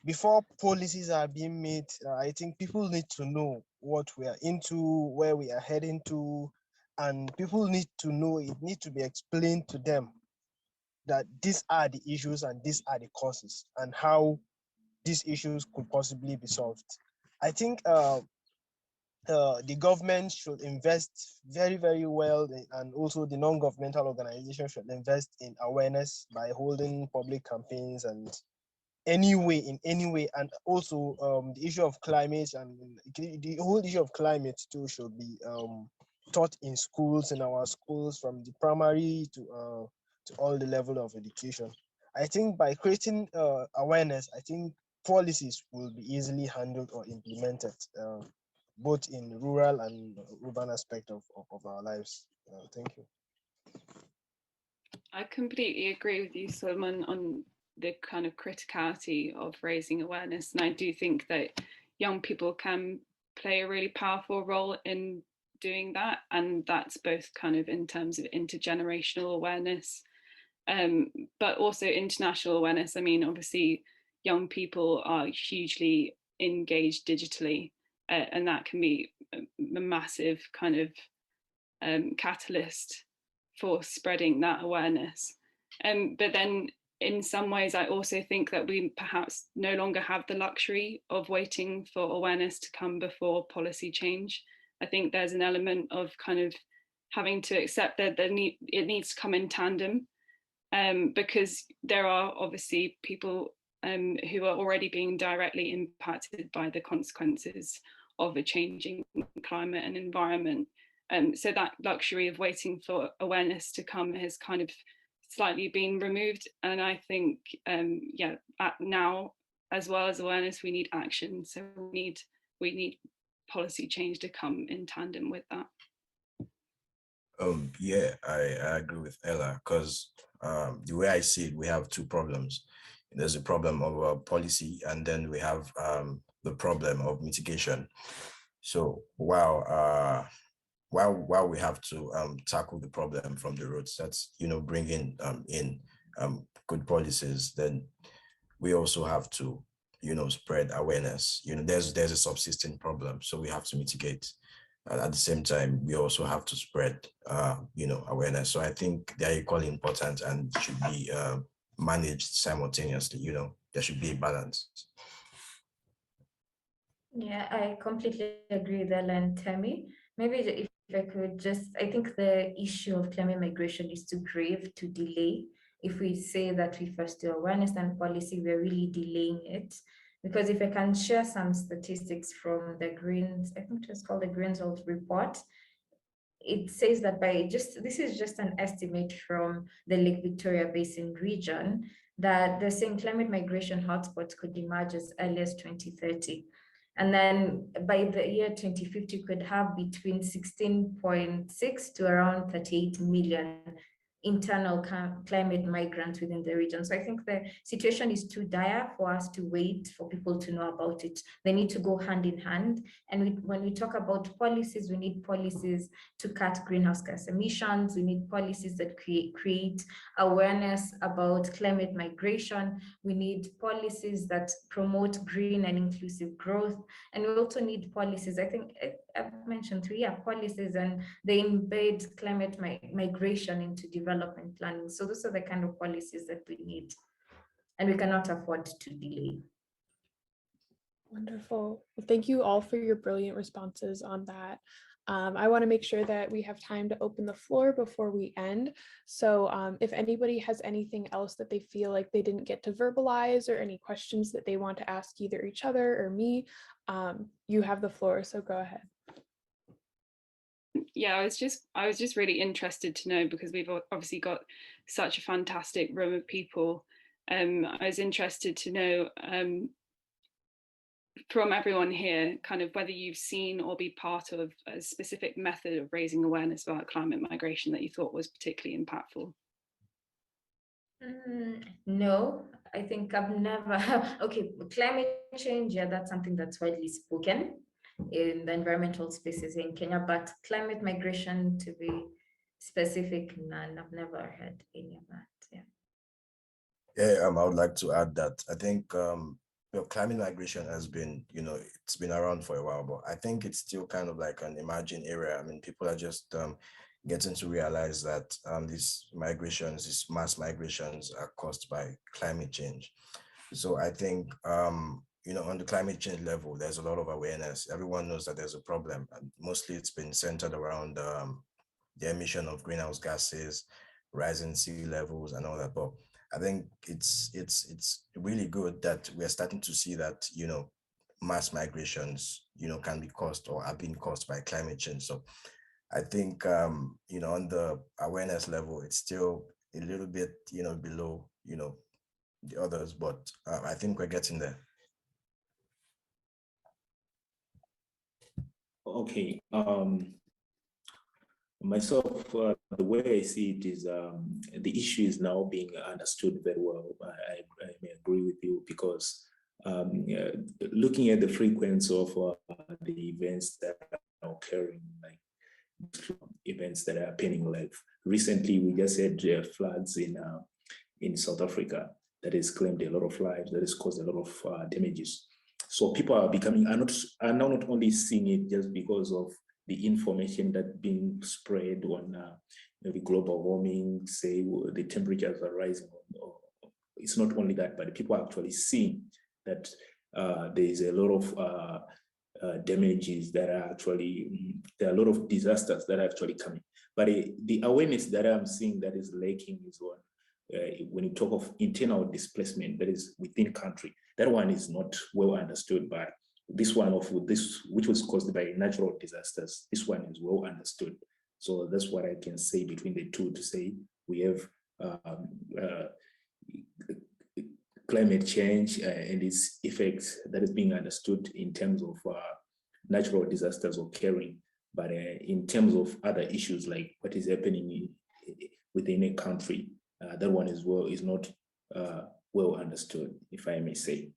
[SPEAKER 9] before policies are being made, I think people need to know what we are into, where we are heading to, and people need to know, it needs to be explained to them that these are the issues and these are the causes and how these issues could possibly be solved. I think the government should invest very, very well, and also the non-governmental organizations should invest in awareness by holding public campaigns and in any way, and also the issue of climate and the whole issue of climate too should be taught in schools, in our schools, from the primary to all the level of education. I think by creating awareness, I think policies will be easily handled or implemented, both in rural and urban aspect of our lives. Thank you.
[SPEAKER 7] I completely agree with you, Solomon, on the kind of criticality of raising awareness. And I do think that young people can play a really powerful role in doing that. And that's both kind of in terms of intergenerational awareness, but also international awareness. I mean, obviously, young people are hugely engaged digitally, and that can be a massive kind of catalyst for spreading that awareness. But then in some ways, I also think that we perhaps no longer have the luxury of waiting for awareness to come before policy change. I think there's an element of kind of having to accept that it needs to come in tandem, because there are obviously people who are already being directly impacted by the consequences of a changing climate and environment. So that luxury of waiting for awareness to come has kind of slightly been removed. And I think, now, as well as awareness, we need action. So we need policy change to come in tandem with that.
[SPEAKER 8] Yeah, I agree with Ella, because the way I see it, we have two problems. There's a problem of policy, and then we have the problem of mitigation. So while we have to tackle the problem from the roots, that's, bringing in good policies, then we also have to, spread awareness. There's a subsisting problem, so we have to mitigate. And at the same time, we also have to spread, awareness. So I think they're equally important and should be managed simultaneously. There should be a balance.
[SPEAKER 10] Yeah, I completely agree with Ella and Tammy. Maybe if I could I think the issue of climate migration is too grave to delay. If we say that we first do awareness and policy, we're really delaying it. Because if I can share some statistics from the Greens, I think it was called the Reynolds report, it says that this is just an estimate from the Lake Victoria Basin region, that they're saying climate migration hotspots could emerge as early as 2030. And then by the year 2050, could have between 16.6 to around 38 million internal climate migrants within the region. So I think the situation is too dire for us to wait for people to know about it. They need to go hand in hand. And when we talk about policies, we need policies to cut greenhouse gas emissions. We need policies that create awareness about climate migration. We need policies that promote green and inclusive growth. And we also need policies, I think I've mentioned 3 policies, and they embed climate migration into development planning. So those are the kind of policies that we need, and we cannot afford to delay.
[SPEAKER 3] Wonderful. Well, thank you all for your brilliant responses on that. I want to make sure that we have time to open the floor before we end. So if anybody has anything else that they feel like they didn't get to verbalize, or any questions that they want to ask either each other or me, you have the floor, so go ahead.
[SPEAKER 7] Yeah, I was just really interested to know, because we've obviously got such a fantastic room of people. I was interested to know from everyone here, kind of whether you've seen or be part of a specific method of raising awareness about climate migration that you thought was particularly impactful.
[SPEAKER 10] No, I think I've never. Okay, climate change, yeah, that's something that's widely spoken in the environmental spaces in Kenya, but climate migration, to be specific, none. I've never heard any of that.
[SPEAKER 8] Yeah, I would like to add that I think climate migration has been, it's been around for a while, but I think it's still kind of like an emerging area. I mean, people are just getting to realize that these mass migrations are caused by climate change. So I think, on the climate change level, there's a lot of awareness. Everyone knows that there's a problem, and mostly it's been centered around the emission of greenhouse gases, rising sea levels, and all that. But I think it's really good that we're starting to see that, you know, mass migrations, you know, can be caused or are being caused by climate change. So I think, you know, on the awareness level, it's still a little bit, you know, below, you know, the others, but I think we're getting there.
[SPEAKER 11] Okay. Myself, the way I see it is the issue is now being understood very well. I may agree with you because looking at the frequency of the events that are occurring, like events that are happening, like recently we just had floods in South Africa that has claimed a lot of lives, that has caused a lot of damages. So people are now not only seeing it just because of the information that's being spread on maybe global warming, say the temperatures are rising. It's not only that, but people are actually seeing that there is a lot of damages that are actually, there are a lot of disasters that are actually coming. But the awareness that I'm seeing that is lacking is one, when you talk of internal displacement that is within country, that one is not well understood. But this one of this, which was caused by natural disasters, this one is well understood. So that's what I can say between the two, to say we have climate change and its effects that is being understood in terms of natural disasters occurring. But in terms of other issues like what is happening within a country, that one as well is not well understood, if I may say.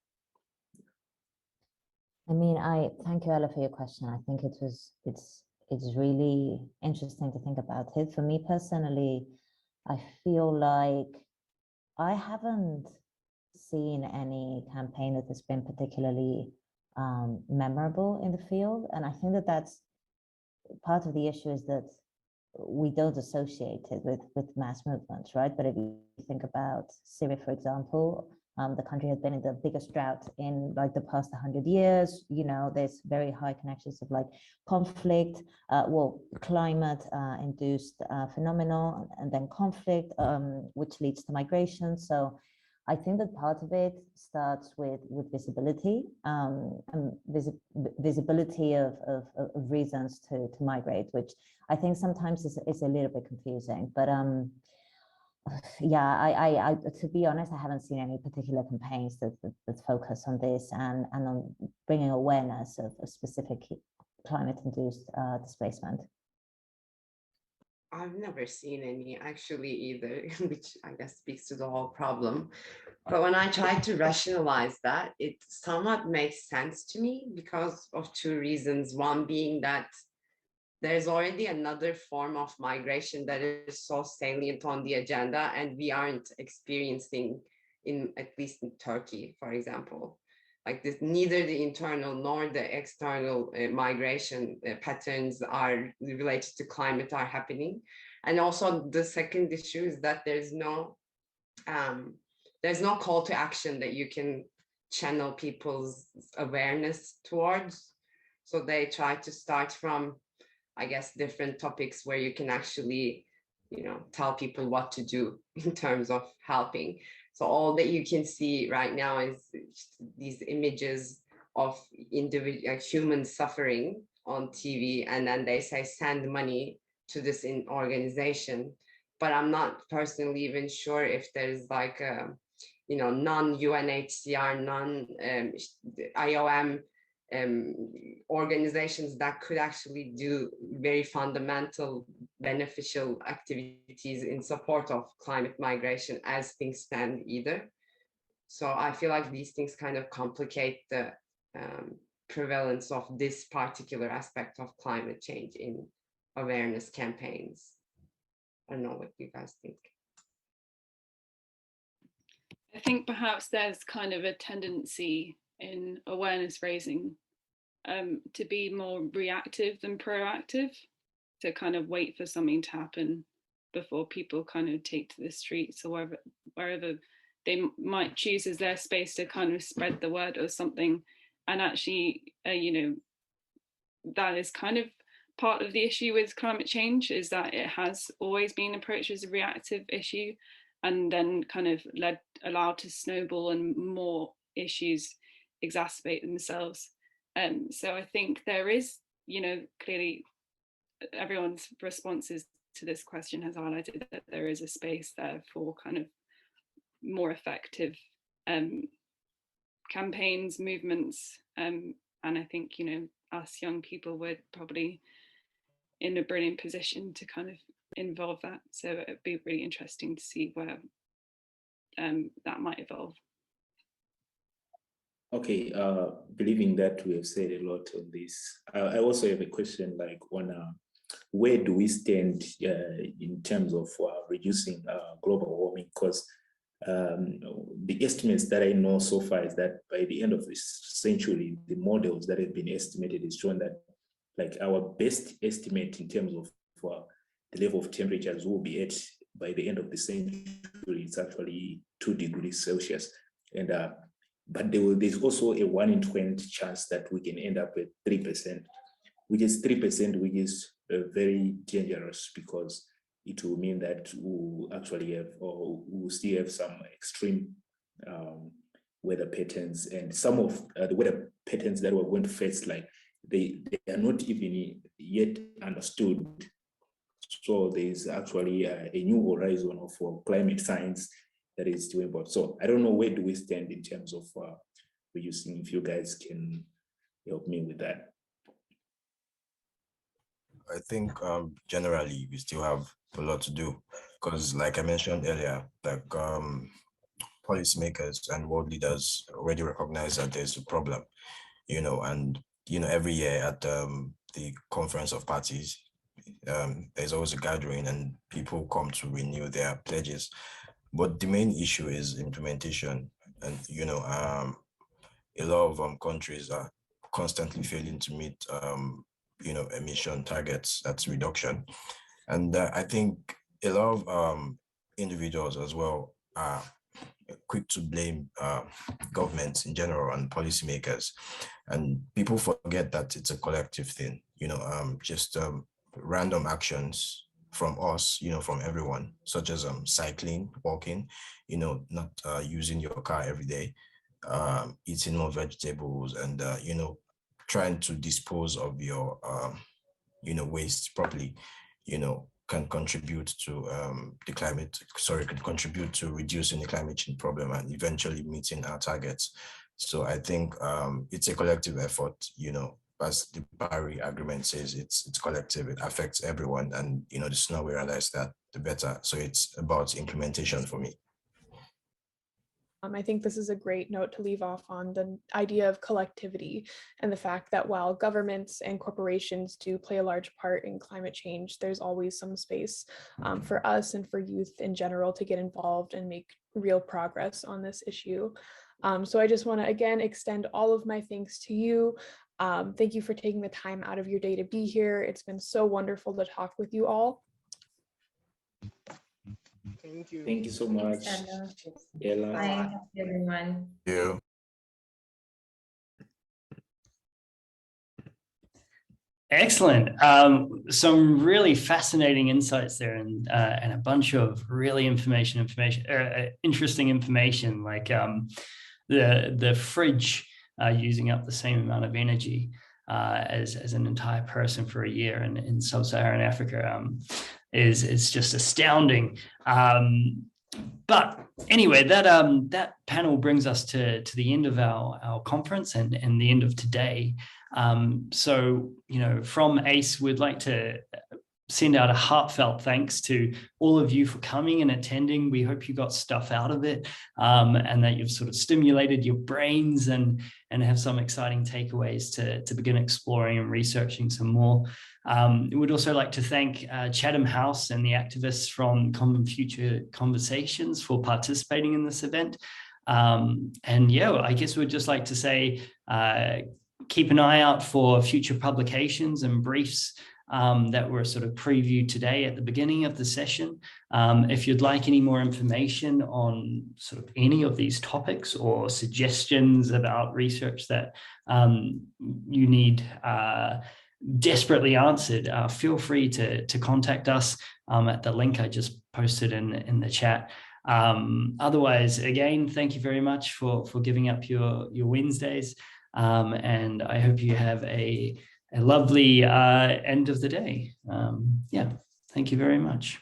[SPEAKER 13] I mean, I thank you, Ella, for your question. I think it's really interesting to think about it. For me personally, I feel like I haven't seen any campaign that has been particularly memorable in the field, and I think that that's part of the issue, is that we don't associate it with mass movements, right? But if you think about Syria, for example, the country has been in the biggest drought in like the past 100 years. You know, there's very high connections of like conflict, climate induced phenomenon, and then conflict, which leads to migration. So I think that part of it starts with visibility, and visibility of reasons to migrate, which I think sometimes is a little bit confusing. But yeah, I to be honest, I haven't seen any particular campaigns that focus on this and on bringing awareness of specific climate-induced displacement.
[SPEAKER 12] I've never seen any actually either, which I guess speaks to the whole problem. But when I try to rationalize that, it somewhat makes sense to me because of two reasons. One being that there's already another form of migration that is so salient on the agenda, and we aren't experiencing in, at least in Turkey, for example. Like this, neither the internal nor the external migration patterns are related to climate are happening. And also the second issue is that there's no call to action that you can channel people's awareness towards. So they try to start from, I guess, different topics where you can actually, you know, tell people what to do in terms of helping. So all that you can see right now is these images of individual humans suffering on TV, and then they say send money to this organization. But I'm not personally even sure if there's like a, you know, non-UNHCR, non-IOM organizations that could actually do very fundamental beneficial activities in support of climate migration as things stand either. So I feel like these things kind of complicate the prevalence of this particular aspect of climate change in awareness campaigns. I don't know what you guys think.
[SPEAKER 7] I think perhaps there's kind of a tendency in awareness raising to be more reactive than proactive, to kind of wait for something to happen before people kind of take to the streets or wherever they might choose as their space to kind of spread the word or something. And actually, you know, that is kind of part of the issue with climate change, is that it has always been approached as a reactive issue. and then kind of allowed to snowball and more issues exacerbate themselves. So I think there is, clearly everyone's responses to this question has highlighted that there is a space there for kind of more effective campaigns, movements, and I think, us young people were probably in a brilliant position to kind of involve that. So it'd be really interesting to see where that might evolve.
[SPEAKER 11] Okay, believing that we have said a lot on this, I also have a question like on where do we stand in terms of reducing global warming? Because the estimates that I know so far is that by the end of this century, the models that have been estimated is shown that like our best estimate in terms of the level of temperatures will be at by the end of the century, it's actually 2 degrees Celsius. And but there's also a 1 in 20 chance that we can end up at 3%, which is 3%, which is very dangerous because it will mean that we'll actually have, or we'll still have some extreme weather patterns, and some of the weather patterns that we're going to face, like they are not even yet understood. So there's actually a new horizon of climate science that is still important. So I don't know, where do we stand in terms of reducing, if you guys can help me with that.
[SPEAKER 8] I think generally we still have a lot to do because, like I mentioned earlier, like policymakers and world leaders already recognize that there's a problem, and every year at the Conference of Parties, there's always a gathering and people come to renew their pledges. But the main issue is implementation, and a lot of countries are constantly failing to meet emission targets, that's reduction. And I think a lot of individuals as well are quick to blame governments in general and policymakers, and people forget that it's a collective thing. Just random actions from us, from everyone, such as cycling, walking, not using your car every day, eating more vegetables, and trying to dispose of your waste properly, can contribute to can contribute to reducing the climate change problem and eventually meeting our targets. So I think it's a collective effort, as the Paris Agreement says, it's collective, it affects everyone. And, the sooner we realize that, the better. So it's about implementation for me.
[SPEAKER 3] I think this is a great note to leave off on, the idea of collectivity and the fact that while governments and corporations do play a large part in climate change, there's always some space for us and for youth in general to get involved and make real progress on this issue. So I just want to again extend all of my thanks to you. Thank you for taking the time out of your day to be here. It's been so wonderful to talk with you all.
[SPEAKER 9] Thank you.
[SPEAKER 11] Thank you so much, Ella.
[SPEAKER 10] Bye, everyone.
[SPEAKER 8] Thank you.
[SPEAKER 1] Excellent. Some really fascinating insights there, and a bunch of really interesting information, like the fridge using up the same amount of energy as an entire person for a year in Sub-Saharan Africa is just astounding. But anyway, that panel brings us to the end of our conference and the end of today. So, from ACE, we'd like to send out a heartfelt thanks to all of you for coming and attending. We hope you got stuff out of it, and that you've sort of stimulated your brains and have some exciting takeaways to begin exploring and researching some more. We'd also like to thank Chatham House and the activists from Common Future Conversations for participating in this event. And yeah, I guess we'd just like to say, keep an eye out for future publications and briefs that were sort of previewed today at the beginning of the session. If you'd like any more information on sort of any of these topics or suggestions about research that you need desperately answered, feel free to contact us at the link I just posted in the chat. Otherwise, again, thank you very much for giving up your Wednesdays. And I hope you have a lovely end of the day. Yeah, thank you very much.